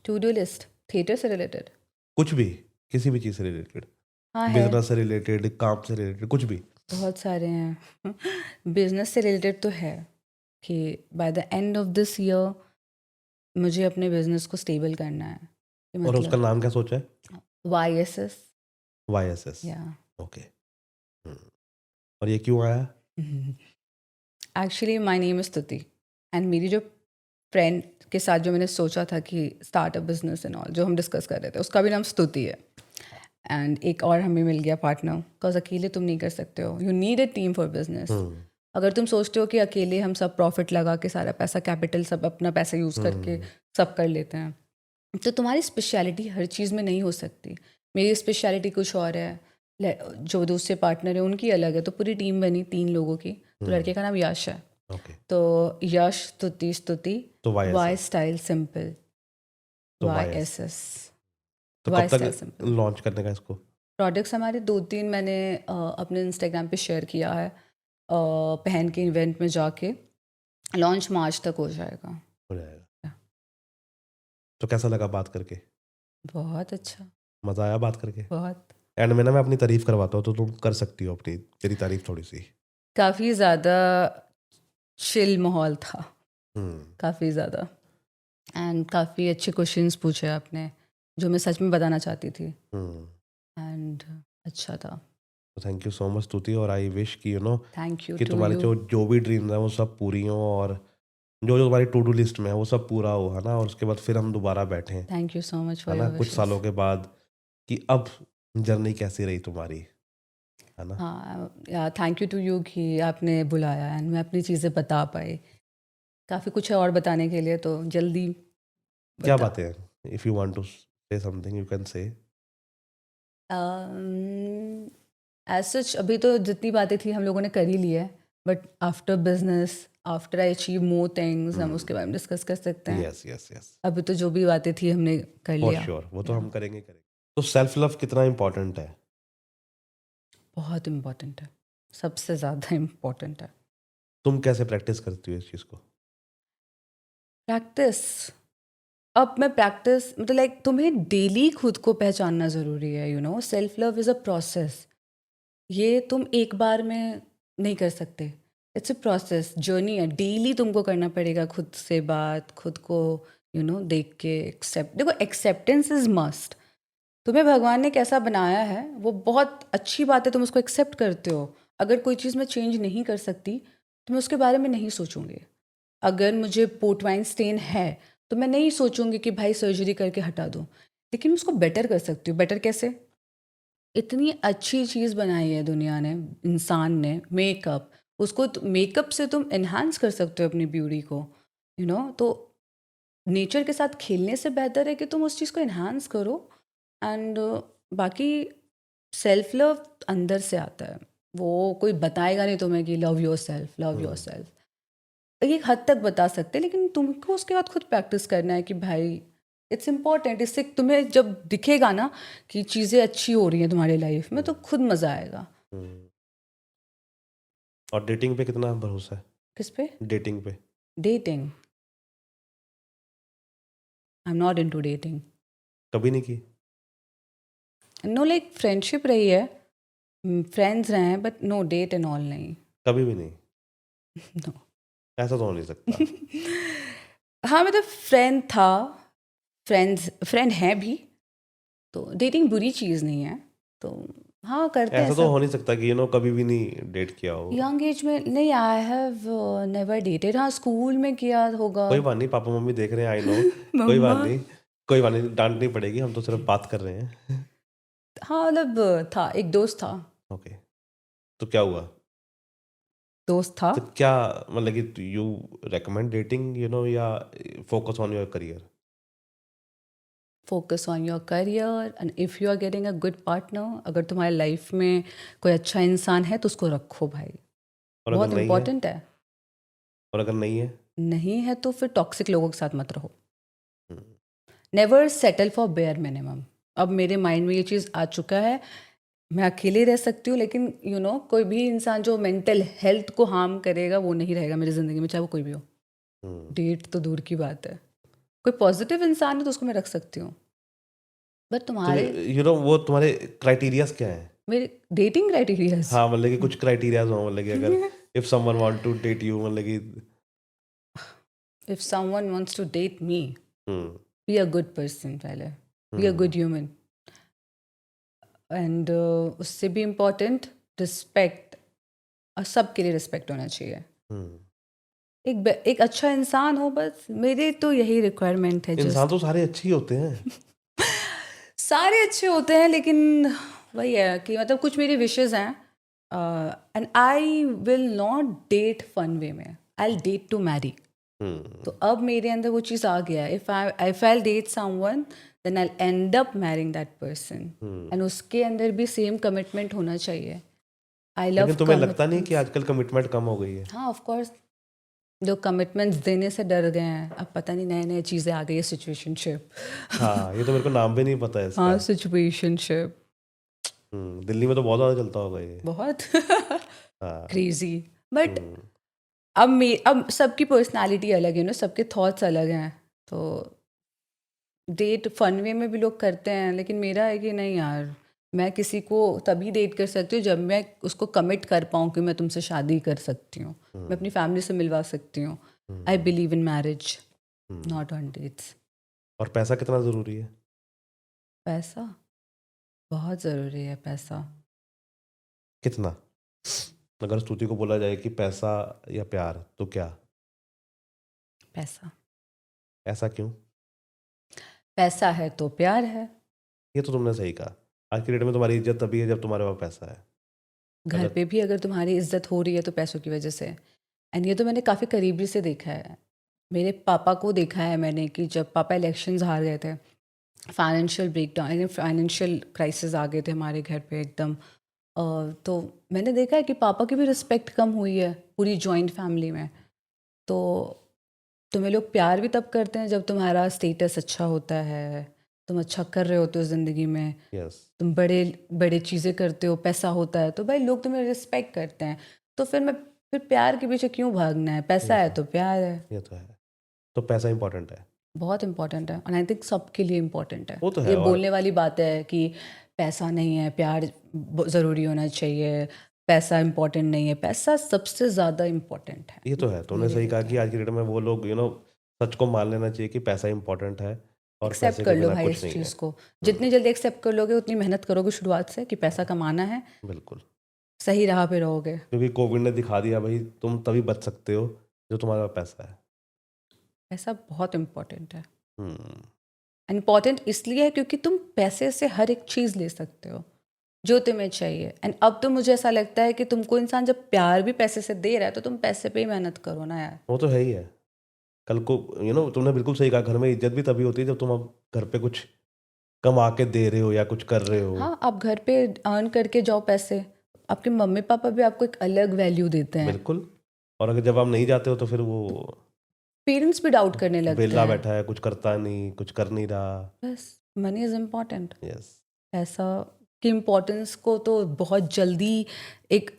टू डू लिस्ट थिएटर से रिलेटेड? कुछ भी, किसी भी चीज़ से रिलेटेड, हाँ है, बिज़नेस से रिलेटेड, काम से रिलेटेड, कुछ भी? बहुत सारे हैं। बिजनेस से रिलेटेड तो है कि by the end of this year मुझे अपने बिजनेस को स्टेबल करना है, कि और उसका मतलब नाम क्या सोचा है? YSS। वाईएसएस। या ओके। हुँ, और ये क्यों आया? एक्चुअली माय नेम इज़ स्तुति, एंड मेरी जो फ्रेंड के साथ जो मैंने सोचा था कि start a business and all, जो हम डिस्कस कर रहे थे, उसका भी नाम स्तुति है। एंड एक और हमें मिल गया पार्टनर, बिकॉज अकेले तुम नहीं कर सकते हो, you need a team for business. Hmm, अगर तुम सोचते हो कि अकेले हम सब प्रॉफिट लगा के, सारा पैसा कैपिटल सब अपना पैसा यूज़ करके हुँ, सब कर लेते हैं, तो तुम्हारी स्पेशलिटी हर चीज़ में नहीं हो सकती। मेरी स्पेशलिटी कुछ और है, जो दूसरे पार्टनर है उनकी अलग है, तो पूरी टीम बनी 3 लोगों की। तो लड़के का नाम यश है, ओके। तो यश स्तुति स्तुति, तो वाई वाईएसएस। स्टाइल सिंपल, तो वाईएस। YSS, तो कब वाई स्टाइल तक सिंपल। लॉन्च करने का इसको? प्रोडक्ट्स हमारे 2-3 मैंने अपने इंस्टाग्राम पे शेयर किया है, पहन के इवेंट में जाके। लॉन्च मार्च तक हो जाएगा। हो जाएगा। तो कैसा लगा बात करके? बहुत अच्छा, मज़ा आया बात करके? बहुत। एंड में ना मैं अपनी तारीफ़ करवाता हूँ तो तुम कर सकती हो अपनी तेरी तारीफ़ थोड़ी-सी। काफ़ी ज़्यादा चिल माहौल था, हुँ, काफ़ी ज़्यादा, एंड काफ़ी अच्छे क्वेश्चंस पूछे आपने, जो मैं सच में बताना चाहती थी, हुँ। एंड अच्छा था। तो थैंक यू सो मच स्तुति और आई विश कि थैंक यू कि टू तुम्हारे यू। जो जो भी ड्रीम्स हैं वो सब पूरी हों और जो-जो तुम्हारी टू डू लिस्ट में है वो सब पूरा हो, है ना? और उसके बाद फिर हम दोबारा बैठें, थैंक यू सो मच है फॉर ना? योर कुछ विशेस। सालों के बाद कि अब जर्नी कैसी रही तुम्हारी, है ना? हाँ, या थैंक यू टू यू कि आपने बुलाया एंड मैं अपनी चीज़ें बता पाई। काफ़ी कुछ है और बताने के लिए, तो जल्दी क्या बता। बातें हैं? If you want to say something you can say. As such अभी तो जितनी बातें थी हम लोगों ने कर ही ली है, but after business, after I achieve more things, हम उसके हुँ। बारे में डिस्कस कर सकते हैं। Yes, yes, yes. अभी तो जो भी बातें थी हमने कर फॉर लिया। श्योर वो तो या, हम करेंगे ही करेंगे। तो सेल्फ लव कितना इम्पोर्टेंट है? बहुत इम्पोर्टेंट है, सबसे ज़्यादा इम्पोर्टेंट है। तुम कैसे प्रैक्टिस करती हो इस चीज़ को? प्रैक्टिस, अब मैं प्रैक्टिस मतलब लाइक तुम्हें डेली खुद को पहचानना ज़रूरी है, self love is a process. ये तुम एक बार में नहीं कर सकते, इट्स अ प्रोसेस, जर्नी है, डेली तुमको करना पड़ेगा खुद से बात, खुद को देख के एक्सेप्ट। देखो, एक्सेप्टेंस इज़ मस्ट। तुम्हें भगवान ने कैसा बनाया है वो बहुत अच्छी बात है, तुम उसको एक्सेप्ट करते हो। अगर कोई चीज़ मैं चेंज नहीं कर सकती तो मैं उसके बारे में नहीं सोचूंगी। अगर मुझे पोर्टवाइन स्टेन है तो मैं नहीं सोचूंगी कि भाई सर्जरी करके हटा दूँ, लेकिन मैं उसको बेटर कर सकती हूँ। बेटर कैसे? इतनी अच्छी चीज़ बनाई है दुनिया ने, इंसान ने, मेकअप। उसको मेकअप से तुम एनहांस कर सकते हो अपनी ब्यूटी को, तो नेचर के साथ खेलने से बेहतर है कि तुम उस चीज़ को एनहांस करो। एंड बाकी सेल्फ लव अंदर से आता है, वो कोई बताएगा नहीं तुम्हें कि love your self, love your hmm, self. एक हद तक बता सकते हैं, लेकिन तुमको उसके बाद खुद प्रैक्टिस करना है कि भाई इट्स इम्पॉर्टेंट, इससे तुम्हें जब दिखेगा ना कि चीज़ें अच्छी हो रही हैं तुम्हारी लाइफ में तो खुद मज़ा आएगा। हम्म। और डेटिंग पे कितना भरोसा है? किस पे? डेटिंग पे? Dating. I am not into dating. कभी नहीं की? नो, लाइक फ्रेंडशिप रही है, फ्रेंड्स रहे हैं, but no date and all नहीं। कभी भी नहीं? नो। ऐसा तो हो नहीं सकता। हाँ मतलब फ्रेंड था, फ्रेंड हैं भी, तो डेटिंग बुरी चीज़ नहीं है, तो हाँ करते हैं ऐसा तो हो सब। नहीं सकता कि कभी भी नहीं डेट किया हो। यंग एज में नहीं, आई हैव नेवर डेटेड। हाँ स्कूल में किया होगा। कोई बात नहीं, पापा मम्मी देख रहे हैं, आई नो। कोई बात मम्मा। नहीं, कोई बात नहीं, डांट नहीं पड़ेगी, हम तो सिर्फ बात कर रहे हैं। हाँ मतलब था, एक दोस्त था। ओके, तो क्या हुआ? दोस्त था। तो क्या मतलब कि यू रेकमेंड डेटिंग या focus on your career? Focus on your career and if you are getting a good partner, अगर तुम्हारी लाइफ में कोई अच्छा इंसान है तो उसको रखो भाई, और अगर बहुत नहीं है? इम्पोर्टेंट है। और अगर नहीं है? नहीं है तो फिर टॉक्सिक लोगों के साथ मत रहो। Hmm, never settle for bare minimum. अब मेरे माइंड में ये चीज़ आ चुका है, मैं अकेले रह सकती हूँ, लेकिन कोई भी इंसान जो मेंटल हेल्थ को हार्म करेगा वो नहीं रहेगा मेरी ज़िंदगी में, चाहे वो कोई भी हो। हम्म। डेट तो दूर की बात है, कोई पॉजिटिव इंसान है तो उसको मैं रख सकती हूँ, बट तो तुम्हारे वो तुम्हारे क्राइटेरियाज क्या है? मेरे डेटिंग क्राइटेरियाज। हाँ मतलब कि कुछ क्राइटेरियाज हो, मतलब कि अगर if someone want to date you, मतलब कि if someone wants to date me, hmm be a good person पहले, be a hmm good human, and उससे भी इम्पोर्टेंट रिस्पेक्ट, और सबके लिए रिस्पेक्ट होना चाहिए। हम्म। एक अच्छा इंसान हो, बस मेरे तो यही रिक्वायरमेंट है। इंसान जस्ट तो सारे अच्छे ही होते हैं। सारे अच्छे होते हैं, लेकिन वही है कि मतलब कुछ मेरी विशेस हैं, and I will not date fun way में, आई डेट टू मैरी। तो हम्म अब मेरे अंदर वो चीज़ आ गया है, if I date someone then I end up marrying that person, hmm. And उसके अंदर भी सेम कमिटमेंट होना चाहिए। आई लव लेकिन तुम्हें लगता नहीं कि कमिटमेंट्स। आजकल कमिटमेंट कम हो गई है? हाँ ऑफ कोर्स, जो कमिटमेंट्स देने से डर गए हैं, अब पता नहीं नए नए चीज़ें आ गई है, सिचुएशनशिप। हाँ, ये तो मेरे को नाम भी नहीं पता है हाँ इसका। सिचुएशनशिप, दिल्ली में तो बहुत ज़्यादा चलता होगा ये। बहुत हाँ। क्रेजी। बट हम्म अब सबकी पर्सनालिटी अलग है ना, सबके थॉट्स अलग हैं, तो डेट फन वे में भी लोग करते हैं, लेकिन मेरा है कि नहीं यार, मैं किसी को तभी डेट कर सकती हूँ जब मैं उसको कमिट कर पाऊँ कि मैं तुमसे शादी कर सकती हूँ, मैं अपनी फैमिली से मिलवा सकती हूँ। I hmm believe in marriage, hmm. Not on dates. और पैसा कितना ज़रूरी है? पैसा बहुत ज़रूरी है, पैसा। कितना? अगर स्तुति को बोला जाए कि पैसा या प्यार, तो क्या? पैसा। ऐसा क्यों? पैसा है तो प्यार है। ये तो तुमने सही कहा। आज की डेट में तुम्हारी इज्जत तभी है जब तुम्हारे पास पैसा है। घर अगर पे भी अगर तुम्हारी इज्जत हो रही है तो पैसों की वजह से। एंड ये तो मैंने काफ़ी करीबी से देखा है, मेरे पापा को देखा है मैंने कि जब पापा इलेक्शंस हार गए थे, फाइनेंशियल ब्रेकडाउन, फाइनेंशियल क्राइसिस आ गए थे हमारे घर पे एकदम, तो मैंने देखा है कि पापा की भी रिस्पेक्ट कम हुई है पूरी जॉइंट फैमिली में। तो तुम्हें लोग प्यार भी तब करते हैं जब तुम्हारा स्टेटस अच्छा होता है, तुम अच्छा कर रहे होते हो ज़िंदगी में, यस, तुम बड़े बड़े चीज़ें करते हो, पैसा होता है, तो भाई लोग तुम्हें रिस्पेक्ट करते हैं। तो फिर प्यार के पीछे क्यों भागना है, पैसा ये है तो तो प्यार है। ये तो है। तो पैसा इंपॉर्टेंट है। बहुत इंपॉर्टेंट है, और आई थिंक सबके लिए इम्पॉर्टेंट है। वो तो है। ये और बोलने वाली बात है कि पैसा नहीं है, प्यार ज़रूरी होना चाहिए, पैसा इम्पॉर्टेंट नहीं है, पैसा सबसे ज़्यादा इम्पॉर्टेंट है ये तो है, तुमने मेरे सही लिए कहा तो। कि आज की डेट में वो लोग सच को मान लेना चाहिए कि पैसा इंपॉर्टेंट है और एक्सेप्ट पैसे के कर लो बिना भाई कुछ इस नहीं है। चीज़ को, हम्म, जितनी जल्दी एक्सेप्ट कर लोगे उतनी मेहनत करोगे शुरुआत से कि पैसा कमाना है, बिल्कुल। सही राह पे रहोगे। क्योंकि कोविड ने दिखा दिया भाई, तुम तभी बच सकते हो जो तुम्हारा पैसा है। पैसा बहुत इम्पोर्टेंट है। हम्म इम्पॉर्टेंट इसलिए है क्योंकि तुम पैसे से हर एक चीज़ ले सकते हो जो तुम्हें चाहिए। एंड अब तो मुझे ऐसा लगता है कि तुमको इंसान जब प्यार भी पैसे से दे रहा है तो तुम पैसे पे ही मेहनत करो ना यार। वो तो है ही है। कल को तुमने बिल्कुल सही कहा, घर में इज्जत भी तभी होती है जब तुम अब घर पे कुछ कमा के दे रहे हो या कुछ कर रहे हो। हाँ आप घर पे अर्न करके जाओ पैसे, आपके मम्मी पापा भी आपको एक अलग वैल्यू देते हैं। बिल्कुल। और अगर जब आप नहीं जाते हो तो फिर वो पेरेंट्स भी डाउट करने लगते बेला हैं। बैठा है, कुछ करता नहीं, कुछ कर नहीं रहा। बस मनी इज़ इम्पॉर्टेंट। यस। पैसा की इम्पोर्टेंस को तो बहुत जल्दी एक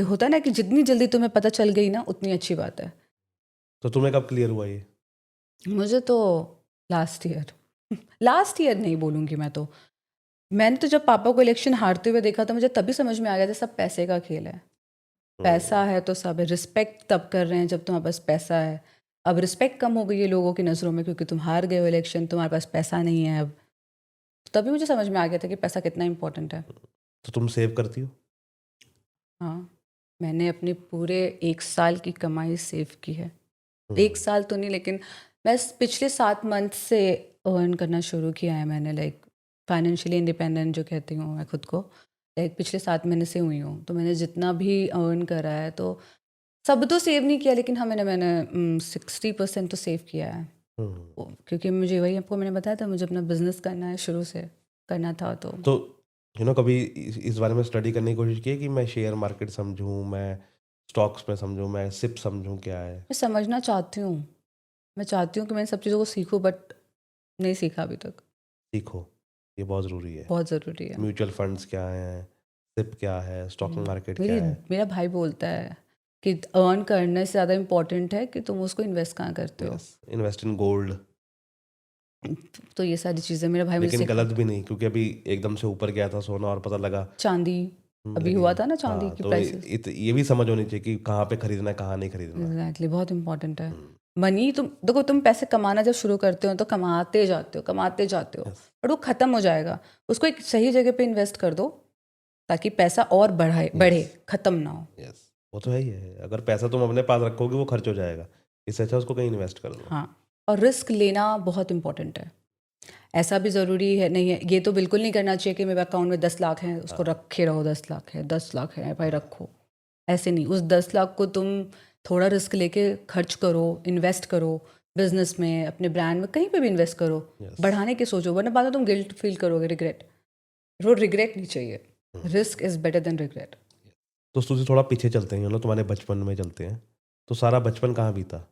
होता है ना कि जितनी जल्दी तुम्हें पता चल गई ना उतनी अच्छी बात है। तो तुम्हें कब क्लियर हुआ ये? मुझे तो लास्ट ईयर लास्ट ईयर नहीं बोलूँगी मैं तो। मैंने तो जब पापा को इलेक्शन हारते हुए देखा तो मुझे तभी समझ में आ गया था सब पैसे का खेल है। पैसा है तो सब है। रिस्पेक्ट तब कर रहे हैं जब तुम्हारे पास पैसा है। अब रिस्पेक्ट कम हो गई है लोगों की नज़रों में क्योंकि तुम हार गए हो इलेक्शन, तुम्हारे पास पैसा नहीं है अब। तभी मुझे समझ में आ गया था कि पैसा कितना इम्पोर्टेंट है। तो तुम सेव करती हो? हाँ, मैंने अपने पूरे 1 साल की कमाई सेव की है। हम्म, 1 साल तो नहीं लेकिन मैं पिछले 7 मंथ से अर्न करना शुरू किया है मैंने, लाइक फाइनेंशियली इंडिपेंडेंट जो कहती हूँ मैं खुद को, लाइक पिछले 7 महीने से हुई हूँ। तो मैंने जितना भी अर्न करा है तो सब तो सेव नहीं किया लेकिन हाँ मैंने 60% तो सेव किया है। हम्म। क्योंकि मुझे वही आपको मैंने बताया था, मुझे अपना बिजनेस करना है, शुरू से करना था। तो कभी इस बारे में स्टडी करने की कोशिश की है कि मैं शेयर मार्केट समझूं, मैं स्टॉक्स में समझूं, मैं सिप समझूं, क्या है? मैं समझना चाहती हूँ। मैं चाहती हूँ कि मैं इन सब चीज़ों को सीखूँ बट नहीं सीखा अभी तक। सीखो, ये बहुत ज़रूरी है। बहुत ज़रूरी है। म्यूचुअल फंड्स क्या हैं, सिप क्या है, स्टॉक मार्केट क्या मेरी है? मेरा भाई बोलता है कि अर्न करने से ज़्यादा इम्पोर्टेंट है कि तुम उसको इन्वेस्ट कहाँ करते हो। Yes, invest in gold. तो ये सारी चीज़ें मेरा भाई मुझे लेकिन सिखा। गलत भी नहीं, क्योंकि अभी एकदम से ऊपर गया था सोना और पता लगा। चांदी अभी हुआ लेकिन था ना, चांदी हाँ, की तो प्राइसेस। ये भी समझ होनी चाहिए कि कहाँ पे खरीदना है, कहाँ नहीं खरीदना है। एग्जैक्टली, बहुत इंपॉर्टेंट है। हम्म, मनी तुम देखो, तुम पैसे कमाना जब शुरू करते हो तो कमाते जाते हो, कमाते जाते हो, यस, बट वो ख़त्म हो जाएगा। उसको एक सही जगह पे इन्वेस्ट कर दो ताकि पैसा और बढ़े, यस, ख़त्म ना हो। यस। वो तो है ही है, अगर पैसा तुम अपने पास रखोगे वो खर्च हो जाएगा। इससे अच्छा उसको कहीं इन्वेस्ट कर दो। हाँ, और रिस्क लेना बहुत इंपॉर्टेंट है। ऐसा भी ज़रूरी है नहीं है, ये तो बिल्कुल नहीं करना चाहिए कि मेरे अकाउंट में 10 लाख हैं उसको हाँ, रखे रहो, 10 लाख है, 10 लाख है भाई रखो। ऐसे नहीं, उस 10 लाख को तुम थोड़ा रिस्क लेके खर्च करो, इन्वेस्ट करो, बिजनेस में, अपने ब्रांड में, कहीं पे भी इन्वेस्ट करो। यस। बढ़ाने की सोचो, वरना बाद में तुम गिल्ट फील करोगे, रिग्रेट। वो रिग्रेट नहीं चाहिए। Risk is better than regret. तो तुझे थोड़ा पीछे चलते हैं, तुम्हारे बचपन में चलते हैं। तो सारा बचपन कहाँ बीता?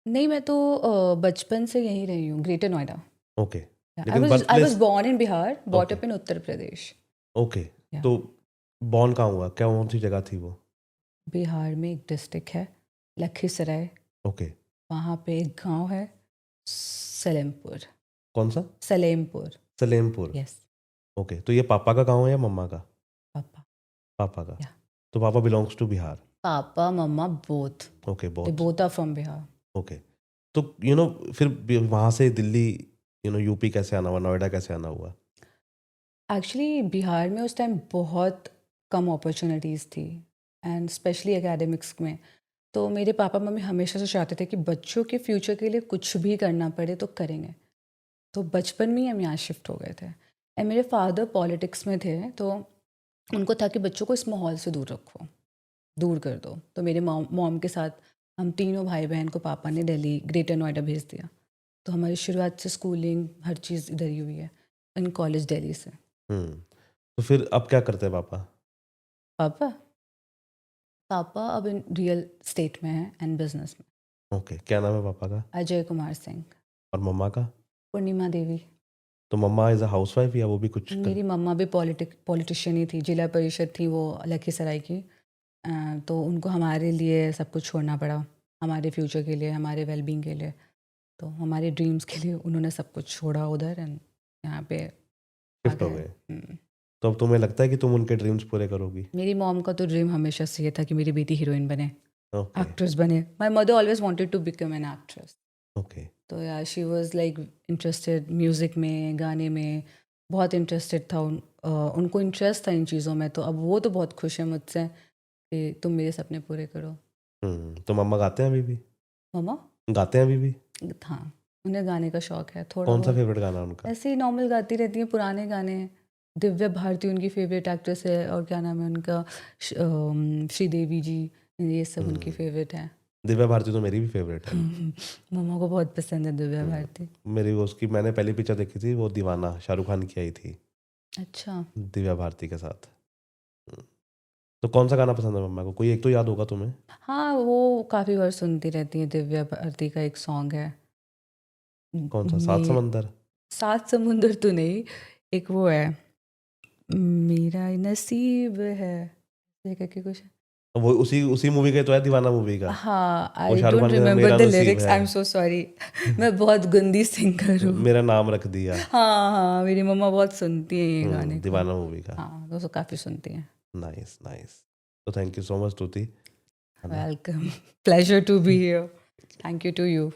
नहीं, मैं तो बचपन से यहीं रही हूँ, ग्रेटर नोएडा। ओके। आई लेकिन was birth I was place? Born in Bihar, but okay, up in Uttar Pradesh. Okay. या तो बॉर्न कहाँ हुआ, क्या कौन सी जगह थी वो? बिहार में एक डिस्ट्रिक्ट है लखीसराय, ओके। वहाँ पे एक गांव है सलेमपुर। कौन सा? सलेमपुर। सलेमपुर। यस। ओके, तो ये पापा का गाँव है या मम्मा का? पापा। पापा का। या तो पापा belongs to Bihar. Papa mamma both, okay, they both. Both are from Bihar. Okay. तो फिर वहाँ से दिल्ली, यूपी कैसे आना हुआ, नोएडा कैसे आना हुआ? एक्चुअली बिहार में उस टाइम बहुत कम अपॉर्चुनिटीज़ थी एंड स्पेशली एकेडमिक्स में। तो मेरे पापा मम्मी हमेशा से चाहते थे कि बच्चों के फ्यूचर के लिए कुछ भी करना पड़े तो करेंगे। तो बचपन में ही हम यहाँ शिफ्ट हो गए थे एंड मेरे फादर पॉलिटिक्स में थे, तो उनको था कि बच्चों को इस माहौल से दूर रखो, दूर कर दो। तो मेरे मॉम के साथ हम तीनों भाई बहन को पापा ने दिल्ली ग्रेटर नोएडा भेज दिया। तो हमारी शुरुआत से स्कूलिंग हर चीज़ इधर ही हुई है, इन कॉलेज दिल्ली से। हम्म। तो फिर अब क्या करते हैं पापा? पापा पापा अब इन रियल स्टेट में हैं एंड बिजनेस में। ओके, क्या नाम है पापा का? अजय कुमार सिंह। और मम्मा का? पूर्णिमा देवी। तो मम्मा इज़ अ हाउसवाइफ या वो भी कुछ कर? मेरी मम्मा भी पॉलिटिशियन ही थी, जिला परिषद थी वो लखीसराय की। तो उनको हमारे लिए सब कुछ छोड़ना पड़ा, हमारे फ्यूचर के लिए, हमारे वेलबींग के लिए। तो हमारे ड्रीम्स के लिए उन्होंने सब कुछ छोड़ा उधर एंड यहाँ पे आ शिफ्ट हो गए। गए। तो अब तुम्हें लगता है कि तुम उनके ड्रीम्स पूरे करोगी? मेरी मॉम का तो ड्रीम हमेशा से ये था कि मेरी बेटी हीरोइन बने, ओके, एक्ट्रेस बने। My mother always wanted to become an actress. Okay. तो यार she was like interested music में, गाने में, बहुत इंटरेस्टेड था। उनको इंटरेस्ट था इन चीज़ों में। तो अब वो तो बहुत खुश है मुझसे कि तुम मेरे सपने पूरे करो। तो मम्मा गाते हैं अभी भी? मम्मा गाते हैं अभी भी? हाँ, उन्हें गाने का शौक है थोड़ा कौन सा बहुत। फेवरेट गाना है उनका? ऐसे ही नॉर्मल गाती रहती हैं पुराने गाने। दिव्या भारती उनकी फेवरेट एक्ट्रेस है, और क्या नाम है उनका, श्रीदेवी जी, ये सब उनकी फेवरेट है। दिव्या भारती तो मेरी भी फेवरेट है। मम्मा को बहुत पसंद है दिव्या भारती। मेरी उसकी मैंने पहली पिक्चर देखी थी, वो दीवाना, शाहरुख खान की आई थी अच्छा। दिव्या भारती के साथ। तो कौन सा गाना पसंद है मम्मा को? कोई एक तो याद होगा तुम्हें? हाँ, वो काफ़ी बार सुनती रहती है। दिव्या भारती का एक सॉन्ग है, कौन सा? मे सात समंदर? सात समुंदर तो नहीं, एक वो है, मेरा नसीब है, ये करके कुछ। वो उसी उसी मूवी का ही तो है, दीवाना मूवी का। हाँ, वो आई शाहरुख डोंट खान का रिमेम्बर मेरा द नसीब लिरिक्स, है। I am so sorry. मैं बहुत गंदी सिंगर हूँ। मेरा नाम रख दिया। हाँ हाँ, मेरी मम्मा बहुत सुनती है ये गाने को। दीवाना मूवी का। हाँ, वो तो काफ़ी सुनती हैं। Nice nice. तो thank you so much Stuti, है ना? Welcome, pleasure to be here, thank you to you.